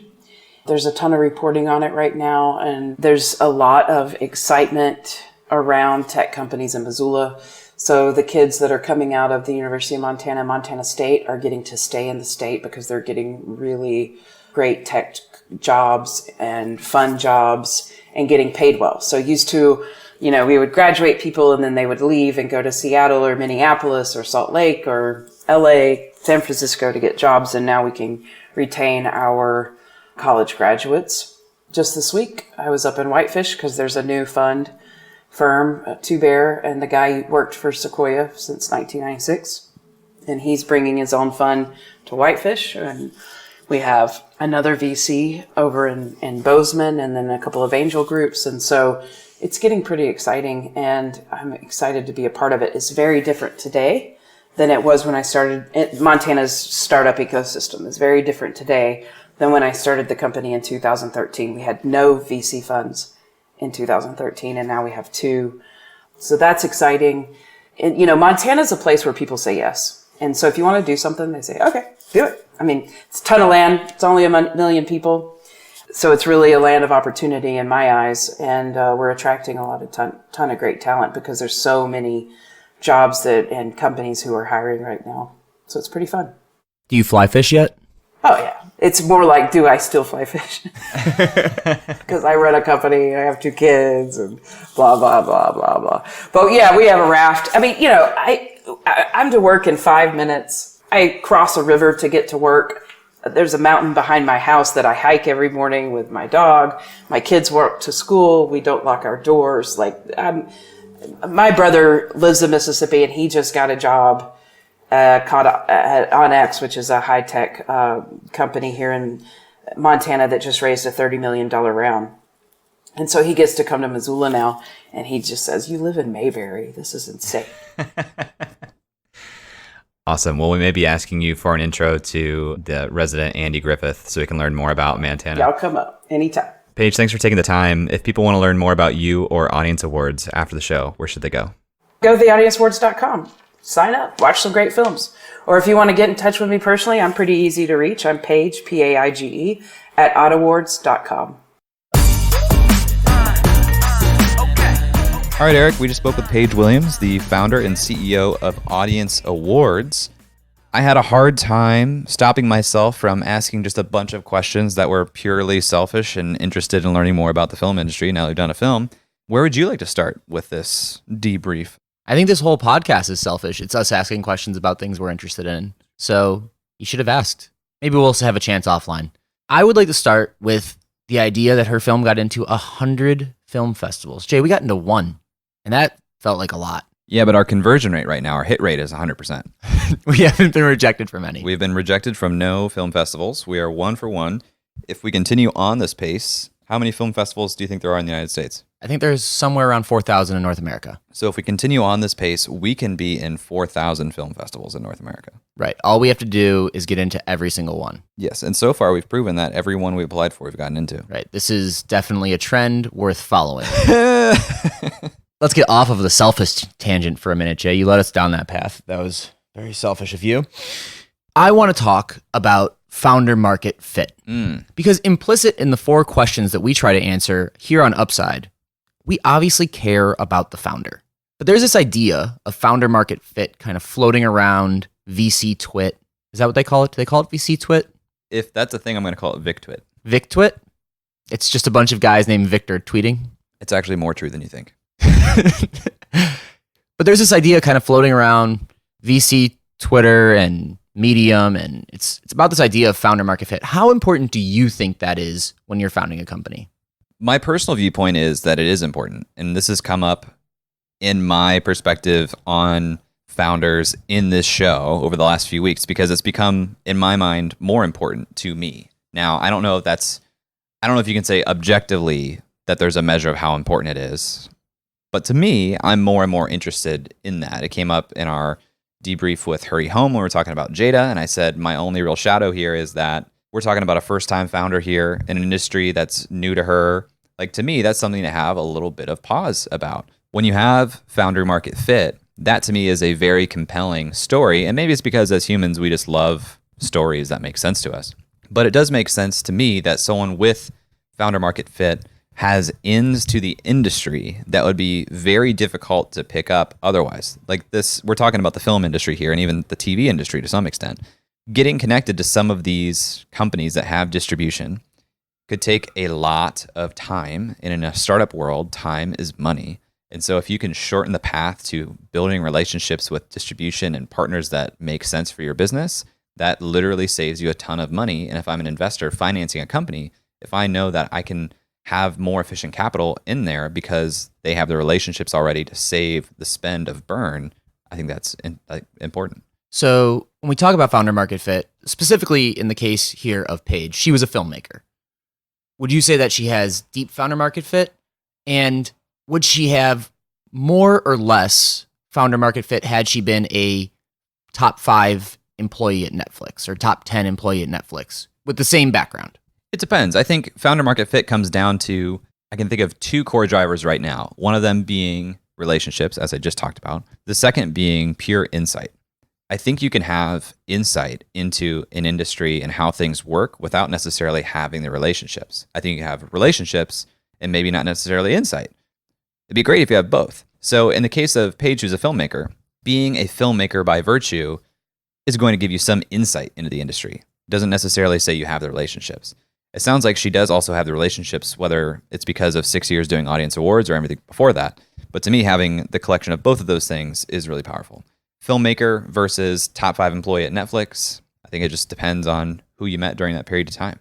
Speaker 1: There's a ton of reporting on it right now, and there's a lot of excitement around tech companies in Missoula. So the kids that are coming out of the University of Montana, Montana State, are getting to stay in the state because they're getting really great tech jobs and fun jobs and getting paid well. So used to, we would graduate people and then they would leave and go to Seattle or Minneapolis or Salt Lake or LA, San Francisco to get jobs. And now we can retain our college graduates. Just this week, I was up in Whitefish because there's a new firm, Two Bear, and the guy worked for Sequoia since 1996. And he's bringing his own fund to Whitefish. And we have another VC over in Bozeman and then a couple of angel groups. And so it's getting pretty exciting, and I'm excited to be a part of it. It's very different today than it was when I started. Montana's startup ecosystem is very different today than when I started the company in 2013. We had no VC funds in 2013, and now we have 2. So that's exciting. And, Montana's a place where people say yes. And so if you want to do something, they say, okay, do it. I mean, it's a ton of land. It's only a million people. So it's really a land of opportunity in my eyes, and we're attracting a lot of ton of great talent because there's so many jobs and companies who are hiring right now. So it's pretty fun.
Speaker 4: Do you fly fish yet?
Speaker 1: Oh yeah, it's more like, do I still fly fish? Because I run a company, I have 2 kids, and blah blah blah blah blah. But yeah, we have a raft. I mean, I'm to work in 5 minutes. I cross a river to get to work. There's a mountain behind my house that I hike every morning with my dog. My kids walk to school. We don't lock our doors. My brother lives in Mississippi, and he just got a job called OnX, which is a high-tech company here in Montana that just raised a $30 million round. And so he gets to come to Missoula now, and he just says, you live in Mayberry. This is insane.
Speaker 5: Awesome. Well, we may be asking you for an intro to the resident Andy Griffith so we can learn more about Montana.
Speaker 1: Y'all come up anytime.
Speaker 5: Paige, thanks for taking the time. If people want to learn more about you or Audience Awards after the show, where should they go?
Speaker 1: Go to theaudienceawards.com. Sign up. Watch some great films. Or if you want to get in touch with me personally, I'm pretty easy to reach. I'm Paige, Paige, at audawards.com.
Speaker 5: All right, Eric, we just spoke with Paige Williams, the founder and CEO of Audience Awards. I had a hard time stopping myself from asking just a bunch of questions that were purely selfish and interested in learning more about the film industry now that we've done a film. Where would you like to start with this debrief?
Speaker 4: I think this whole podcast is selfish. It's us asking questions about things we're interested in. So you should have asked. Maybe we'll also have a chance offline. I would like to start with the idea that her film got into 100 film festivals. Jay, we got into 1. And that felt like a lot.
Speaker 5: Yeah, but our conversion rate right now, our hit rate is 100%.
Speaker 4: We haven't been rejected from any.
Speaker 5: We've been rejected from no film festivals. We are 1 for 1. If we continue on this pace, how many film festivals do you think there are in the United States?
Speaker 4: I think there's somewhere around 4,000 in North America.
Speaker 5: So if we continue on this pace, we can be in 4,000 film festivals in North America.
Speaker 4: Right. All we have to do is get into every single one.
Speaker 5: Yes, and so far we've proven that every one we applied for, we've gotten into.
Speaker 4: Right. This is definitely a trend worth following. Let's get off of the selfish tangent for a minute, Jay. You led us down that path. That was very selfish of you. I want to talk about founder market fit. Because implicit in the 4 questions that we try to answer here on Upside, we obviously care about the founder. But there's this idea of founder market fit kind of floating around VC twit. Is that what they call it? Do they call it VC twit?
Speaker 5: If that's a thing, I'm going to call it Vic Twit.
Speaker 4: Vic twit? It's just a bunch of guys named Victor tweeting?
Speaker 5: It's actually more true than you think.
Speaker 4: But there's this idea kind of floating around VC Twitter and Medium, and it's about this idea of founder market fit. How important do you think that is when you're founding a company?
Speaker 5: My personal viewpoint is that it is important. And this has come up in my perspective on founders in this show over the last few weeks because it's become, in my mind, more important to me. Now, I don't know if you can say objectively that there's a measure of how important it is. But to me, I'm more and more interested in that. It came up in our debrief with Hurry Home when we were talking about Jada, and I said my only real shadow here is that we're talking about a first-time founder here in an industry that's new to her. Like, to me, that's something to have a little bit of pause about. When you have founder market fit, that to me is a very compelling story, and maybe it's because as humans we just love stories that make sense to us. But it does make sense to me that someone with founder market fit has ins to the industry that would be very difficult to pick up otherwise. Like this, we're talking about the film industry here and even the TV industry to some extent. Getting connected to some of these companies that have distribution could take a lot of time. And in a startup world, time is money. And so if you can shorten the path to building relationships with distribution and partners that make sense for your business, that literally saves you a ton of money. And if I'm an investor financing a company, if I know that I can have more efficient capital in there because they have the relationships already to save the spend of burn, I think that's important.
Speaker 4: So when we talk about founder market fit, specifically in the case here of Paige, she was a filmmaker. Would you say that she has deep founder market fit? And would she have more or less founder market fit had she been a top 5 employee at Netflix or top 10 employee at Netflix with the same background?
Speaker 5: It depends. I think founder market fit comes down to, I can think of 2 core drivers right now. One of them being relationships, as I just talked about. The second being pure insight. I think you can have insight into an industry and how things work without necessarily having the relationships. I think you have relationships and maybe not necessarily insight. It'd be great if you have both. So in the case of Paige, who's a filmmaker, being a filmmaker by virtue is going to give you some insight into the industry. It doesn't necessarily say you have the relationships. It sounds like she does also have the relationships, whether it's because of 6 years doing audience awards or everything before that. But to me, having the collection of both of those things is really powerful. Filmmaker versus top 5 employee at Netflix, I think it just depends on who you met during that period of time.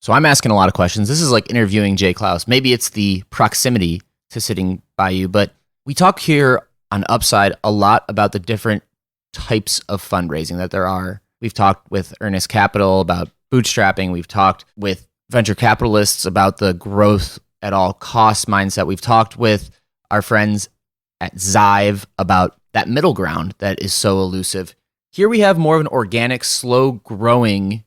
Speaker 4: So I'm asking a lot of questions. This is like interviewing Jay Klaus. Maybe it's the proximity to sitting by you, but we talk here on Upside a lot about the different types of fundraising that there are. We've talked with Earnest Capital about bootstrapping. We've talked with venture capitalists about the growth at all costs mindset. We've talked with our friends at Zive about that middle ground that is so elusive. Here we have more of an organic, slow growing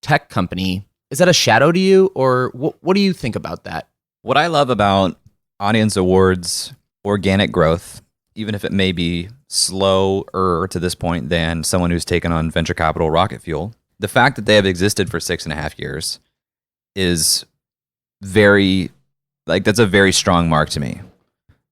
Speaker 4: tech company. Is that a shadow to you, or what do you think about that?
Speaker 5: What I love about Audience Awards organic growth, even if it may be slower to this point than someone who's taken on venture capital rocket fuel, the fact that they have existed for 6.5 years is that's a very strong mark to me.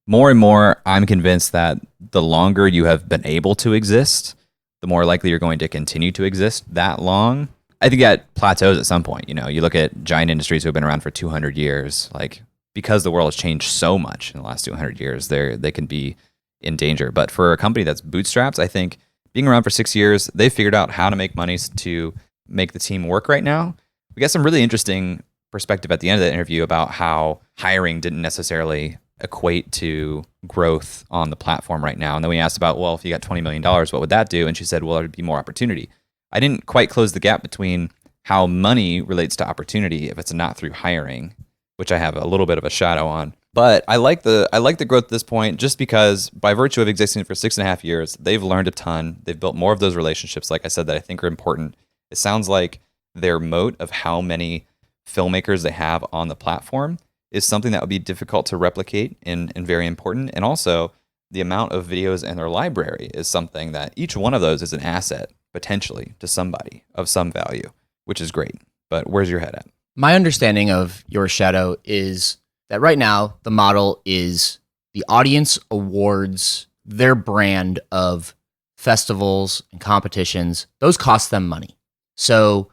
Speaker 5: More and more, I'm convinced that the longer you have been able to exist, the more likely you're going to continue to exist that long. I think that plateaus at some point. You know, you look at giant industries who have been around for 200 years, like because the world has changed so much in the last 200 years, they can be in danger. But for a company that's bootstrapped, I think being around for 6 years, they've figured out how to make money to make the team work right now. We got some really interesting perspective at the end of the interview about how hiring didn't necessarily equate to growth on the platform right now. And then we asked about, well, if you got $20 million, what would that do? And she said, well, there'd be more opportunity. I didn't quite close the gap between how money relates to opportunity if it's not through hiring, which I have a little bit of a shadow on. But I like the growth at this point just because by virtue of existing for 6.5 years, they've learned a ton. They've built more of those relationships, like I said, that I think are important. It sounds like their moat of how many filmmakers they have on the platform is something that would be difficult to replicate and very important. And also the amount of videos in their library is something that each one of those is an asset potentially to somebody of some value, which is great. But where's your head at?
Speaker 4: My understanding of your shadow is that right now the model is the Audience Awards, their brand of festivals and competitions, those cost them money. So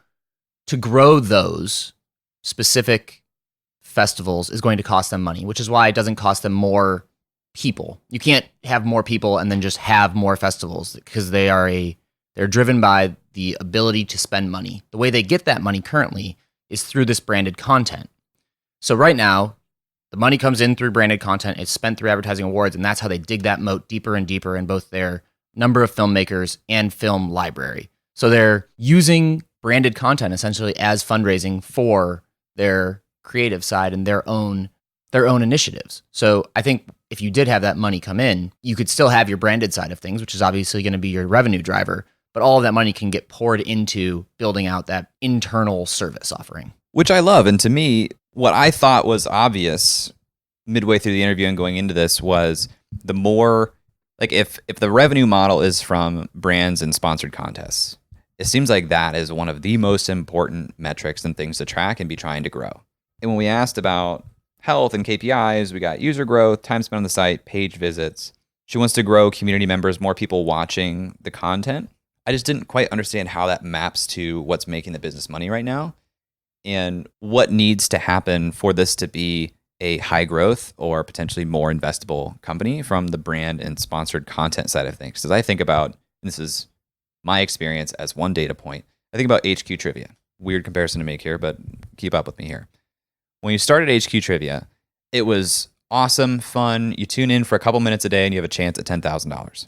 Speaker 4: to grow those specific festivals is going to cost them money, which is why it doesn't cost them more people. You can't have more people and then just have more festivals, because they're driven by the ability to spend money. The way they get that money currently is through this branded content. So right now, the money comes in through branded content. It's spent through advertising awards, and that's how they dig that moat deeper and deeper in both their number of filmmakers and film library. So they're using branded content essentially as fundraising for their creative side and their own initiatives. So I think if you did have that money come in, you could still have your branded side of things, which is obviously going to be your revenue driver, but all of that money can get poured into building out that internal service offering.
Speaker 5: Which I love. And to me, what I thought was obvious midway through the interview and going into this was the more, like if the revenue model is from brands and sponsored contests, it seems like that is one of the most important metrics and things to track and be trying to grow. And when we asked about health and KPIs, we got user growth, time spent on the site, page visits. She wants to grow community members, more people watching the content. I just didn't quite understand how that maps to what's making the business money right now and what needs to happen for this to be a high growth or potentially more investable company from the brand and sponsored content side of things. Because I think about, and this is my experience as one data point, I think about HQ Trivia. Weird comparison to make here, but keep up with me here. When you started HQ Trivia, it was awesome, fun. You tune in for a couple minutes a day and you have a chance at $10,000.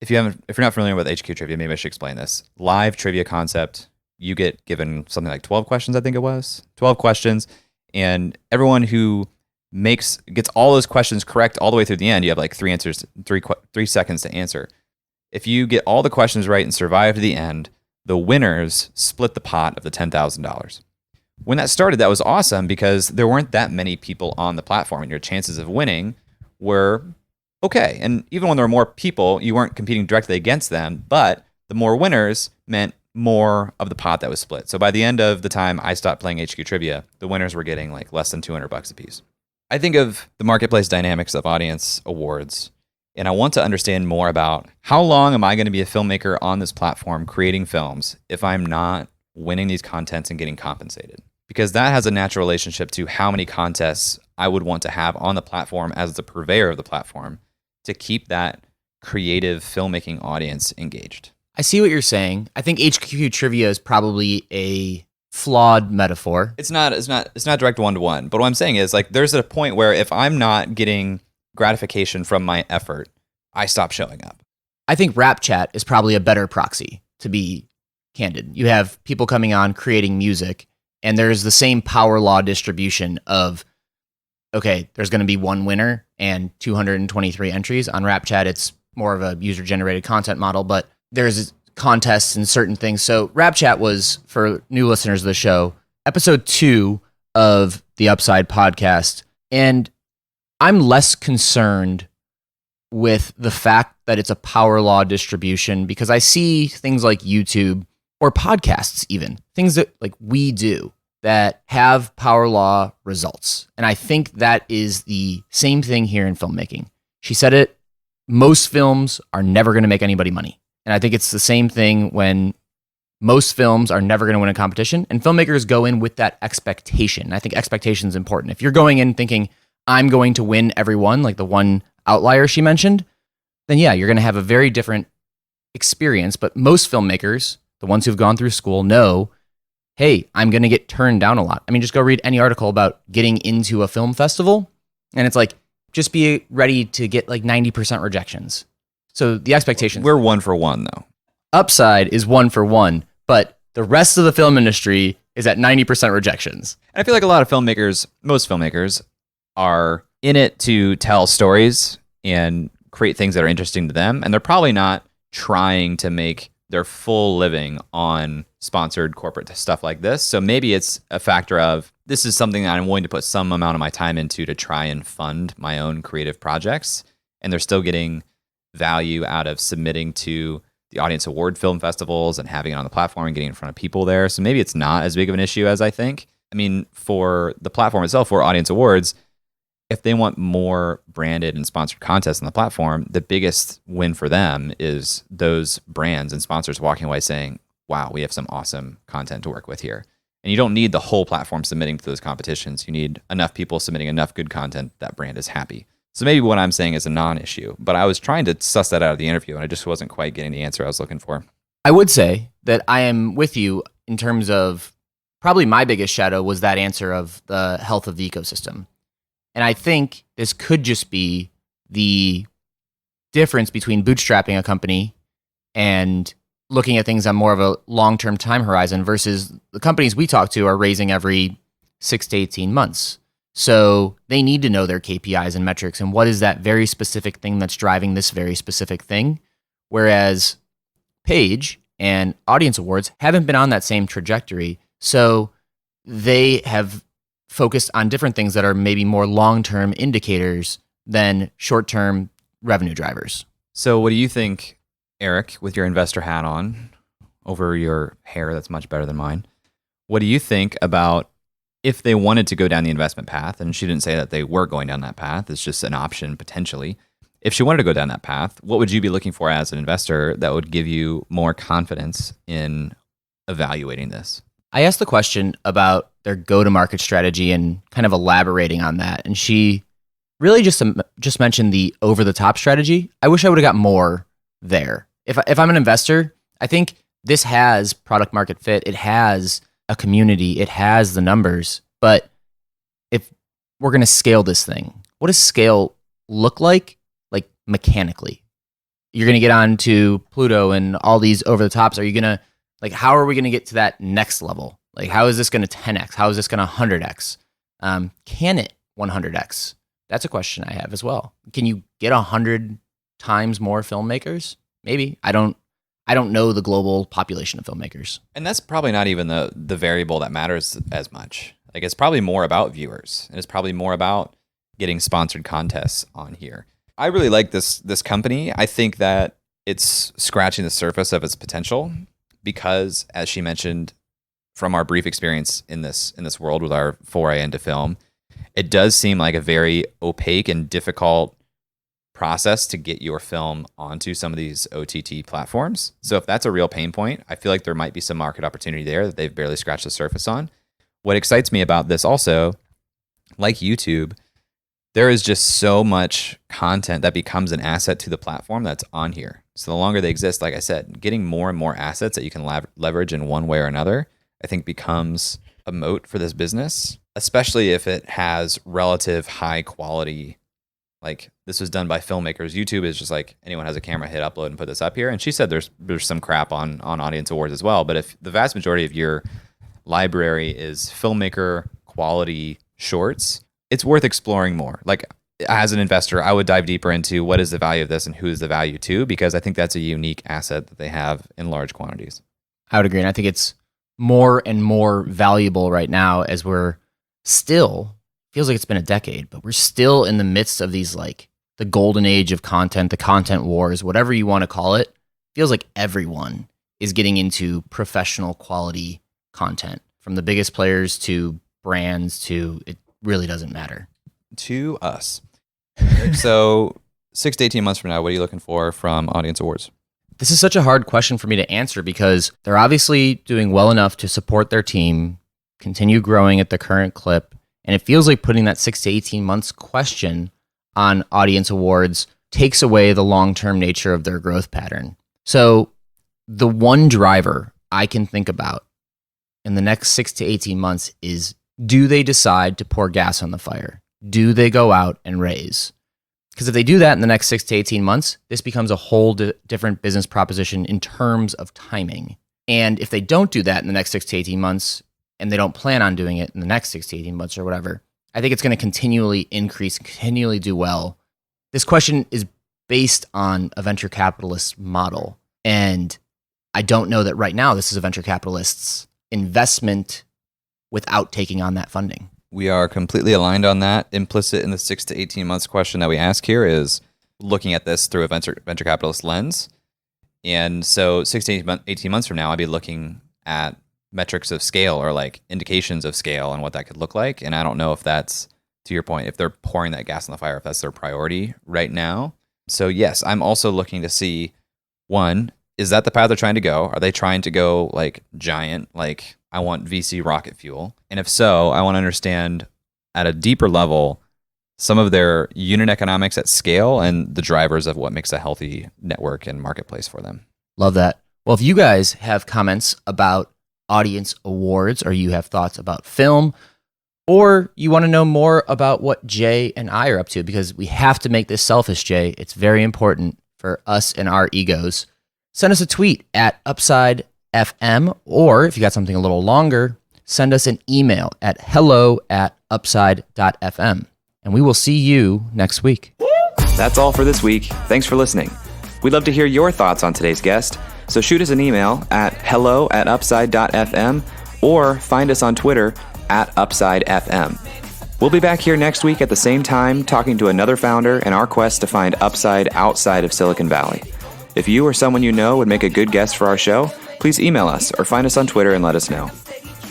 Speaker 5: If you're not familiar with HQ Trivia, maybe I should explain this. Live trivia concept. You get given something like 12 questions, I think it was. 12 questions. And everyone who gets all those questions correct all the way through the end, you have like 3 seconds to answer. If you get all the questions right and survive to the end, the winners split the pot of the $10,000. When that started, that was awesome because there weren't that many people on the platform and your chances of winning were okay. And even when there were more people, you weren't competing directly against them, but the more winners meant more of the pot that was split. So by the end of the time I stopped playing HQ Trivia, the winners were getting like less than $200 a piece. I think of the marketplace dynamics of audience awards, and I want to understand more about how long am I going to be a filmmaker on this platform creating films if I'm not winning these contents and getting compensated? Because that has a natural relationship to how many contests I would want to have on the platform as the purveyor of the platform to keep that creative filmmaking audience engaged.
Speaker 4: I see what you're saying. I think HQ Trivia is probably a flawed metaphor.
Speaker 5: It's not direct one-to-one, but what I'm saying is like there's a point where if I'm not getting gratification from my effort, I stop showing up.
Speaker 4: I think Rap Chat is probably a better proxy, to be candid. You have people coming on creating music, and there's the same power law distribution of, okay, there's going to be one winner and 223 entries. On Rap Chat, it's more of a user-generated content model, but there's contests and certain things. So Rap Chat was, for new listeners of the show, episode 2 of the Upside podcast. And I'm less concerned with the fact that it's a power law distribution because I see things like YouTube or podcasts even, things that like we do that have power law results. And I think that is the same thing here in filmmaking. She said it, most films are never going to make anybody money. And I think it's the same thing when most films are never going to win a competition and filmmakers go in with that expectation. And I think expectation is important. If you're going in thinking, I'm going to win every one, like the one outlier she mentioned, then yeah, you're going to have a very different experience. But most filmmakers, the ones who've gone through school, know, hey, I'm going to get turned down a lot. I mean, just go read any article about getting into a film festival, and it's like, just be ready to get like 90% rejections. So the expectations.
Speaker 5: We're 1 for 1, though.
Speaker 4: Upside is 1 for 1, but the rest of the film industry is at 90% rejections.
Speaker 5: And I feel like a lot of filmmakers, most filmmakers, are in it to tell stories and create things that are interesting to them. And they're probably not trying to make their full living on sponsored corporate stuff like this. So maybe it's a factor of this is something that I'm willing to put some amount of my time into to try and fund my own creative projects. And they're still getting value out of submitting to the audience award film festivals and having it on the platform and getting in front of people there. So maybe it's not as big of an issue as I think. I mean, for the platform itself, for audience awards, if they want more branded and sponsored contests on the platform, the biggest win for them is those brands and sponsors walking away saying, wow, we have some awesome content to work with here. And you don't need the whole platform submitting to those competitions. You need enough people submitting enough good content that brand is happy. So maybe what I'm saying is a non-issue, but I was trying to suss that out of the interview and I just wasn't quite getting the answer I was looking for.
Speaker 4: I would say that I am with you in terms of probably my biggest shadow was that answer of the health of the ecosystem. And I think this could just be the difference between bootstrapping a company and looking at things on more of a long-term time horizon versus the companies we talk to are raising every 6 to 18 months. So they need to know their KPIs and metrics and what is that very specific thing that's driving this very specific thing. Whereas Paige and Audience Awards haven't been on that same trajectory. So they have focused on different things that are maybe more long-term indicators than short-term revenue drivers.
Speaker 5: So what do you think, Eric, with your investor hat on over your hair that's much better than mine? What do you think about if they wanted to go down the investment path, and she didn't say that they were going down that path, it's just an option potentially. If she wanted to go down that path, what would you be looking for as an investor that would give you more confidence in evaluating this?
Speaker 4: I asked the question about their go-to-market strategy and kind of elaborating on that. And she really just mentioned the over-the-top strategy. I wish I would have got more there. If I'm an investor, I think this has product market fit. It has a community. It has the numbers. But if we're going to scale this thing, what does scale look like mechanically? You're going to get on to Pluto and all these over-the-tops. Are you going to, how are we going to get to that next level? How is this going to 10x? How is this going to 100x? Can it 100x? That's a question I have as well. Can you get 100 times more filmmakers? Maybe. I don't know the global population of filmmakers.
Speaker 5: And that's probably not even the variable that matters as much. It's probably more about viewers, and it's probably more about getting sponsored contests on here. I really like this company. I think that it's scratching the surface of its potential because, as she mentioned, from our brief experience in this world with our foray into film, it does seem like a very opaque and difficult process to get your film onto some of these OTT platforms. So if that's a real pain point, I feel like there might be some market opportunity there that they've barely scratched the surface on. What excites me about this also, like YouTube, there is just so much content that becomes an asset to the platform that's on here. So the longer they exist, like I said, getting more and more assets that you can leverage in one way or another, I think becomes a moat for this business, especially if it has relative high quality. This was done by filmmakers. YouTube is just anyone has a camera, hit upload and put this up here. And she said there's some crap on Audience Awards as well. But if the vast majority of your library is filmmaker quality shorts, it's worth exploring more. As an investor, I would dive deeper into what is the value of this and who is the value to, because I think that's a unique asset that they have in large quantities.
Speaker 4: I would agree. And I think it's more and more valuable right now as we're still, feels like it's been a decade, but we're still in the midst of these the golden age of content, the content wars, whatever you want to call it. Feels like everyone is getting into professional quality content, from the biggest players to brands to it really doesn't matter.
Speaker 5: To us. So 6 to 18 months from now, what are you looking for from Audience Awards?
Speaker 4: This is such a hard question for me to answer because they're obviously doing well enough to support their team, continue growing at the current clip. And it feels like putting that 6 to 18 months question on Audience Awards takes away the long-term nature of their growth pattern. So the one driver I can think about in the next 6 to 18 months is, do they decide to pour gas on the fire? Do they go out and raise? Because if they do that in the next 6 to 18 months, this becomes a whole different business proposition in terms of timing. And if they don't do that in the next 6 to 18 months, and they don't plan on doing it in the next 6 to 18 months or whatever, I think it's going to continually increase, continually do well. This question is based on a venture capitalist model. And I don't know that right now this is a venture capitalist's investment without taking on that funding.
Speaker 5: We are completely aligned on that. Implicit in the 6 to 18 months question that we ask here is looking at this through a venture capitalist lens. And so 6 to 18 months from now, I'd be looking at metrics of scale or indications of scale and what that could look like. And I don't know if that's, to your point, if they're pouring that gas on the fire, if that's their priority right now. So yes, I'm also looking to see, one, is that the path they're trying to go? Are they trying to go giant, I want VC rocket fuel? And if so, I want to understand at a deeper level some of their unit economics at scale and the drivers of what makes a healthy network and marketplace for them.
Speaker 4: Love that. Well, if you guys have comments about audience awards, or you have thoughts about film, or you want to know more about what Jay and I are up to, because we have to make this selfish, Jay. It's very important for us and our egos. Send us a tweet at UpsideFM, or if you got something a little longer, send us an email at hello@upside.fm. And we will see you next week.
Speaker 2: That's all for this week. Thanks for listening. We'd love to hear your thoughts on today's guest, so shoot us an email at hello@upside.fm or find us on Twitter at UpsideFM. We'll be back here next week at the same time talking to another founder in our quest to find upside outside of Silicon Valley. If you or someone you know would make a good guest for our show, please email us or find us on Twitter and let us know.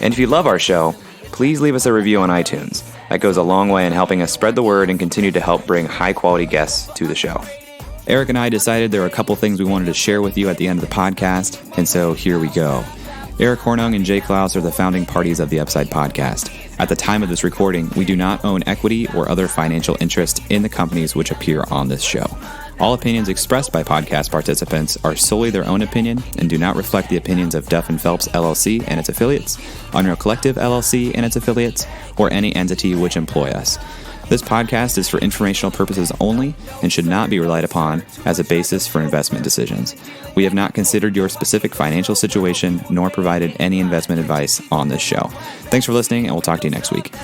Speaker 2: And if you love our show, please leave us a review on iTunes. That goes a long way in helping us spread the word and continue to help bring high-quality guests to the show. Eric and I decided there were a couple things we wanted to share with you at the end of the podcast, and so here we go. Eric Hornung and Jay Klaus are the founding parties of the Upside podcast. At the time of this recording, we do not own equity or other financial interest in the companies which appear on this show. All opinions expressed by podcast participants are solely their own opinion and do not reflect the opinions of Duff & Phelps LLC and its affiliates, Unreal Collective LLC and its affiliates, or any entity which employ us. This podcast is for informational purposes only and should not be relied upon as a basis for investment decisions. We have not considered your specific financial situation nor provided any investment advice on this show. Thanks for listening, and we'll talk to you next week.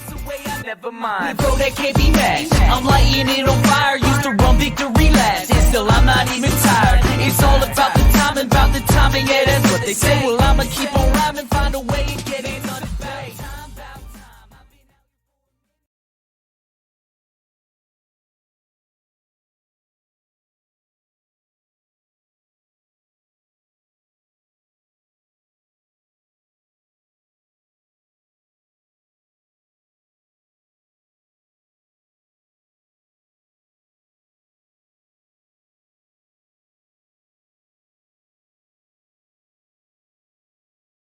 Speaker 3: Never mind, bro, that can't be matched. I'm lighting it on fire, used to run victory laps, and still I'm not even tired. It's all about the timing, yeah, that's what they say. Well, I'ma keep on rhyming, find a way.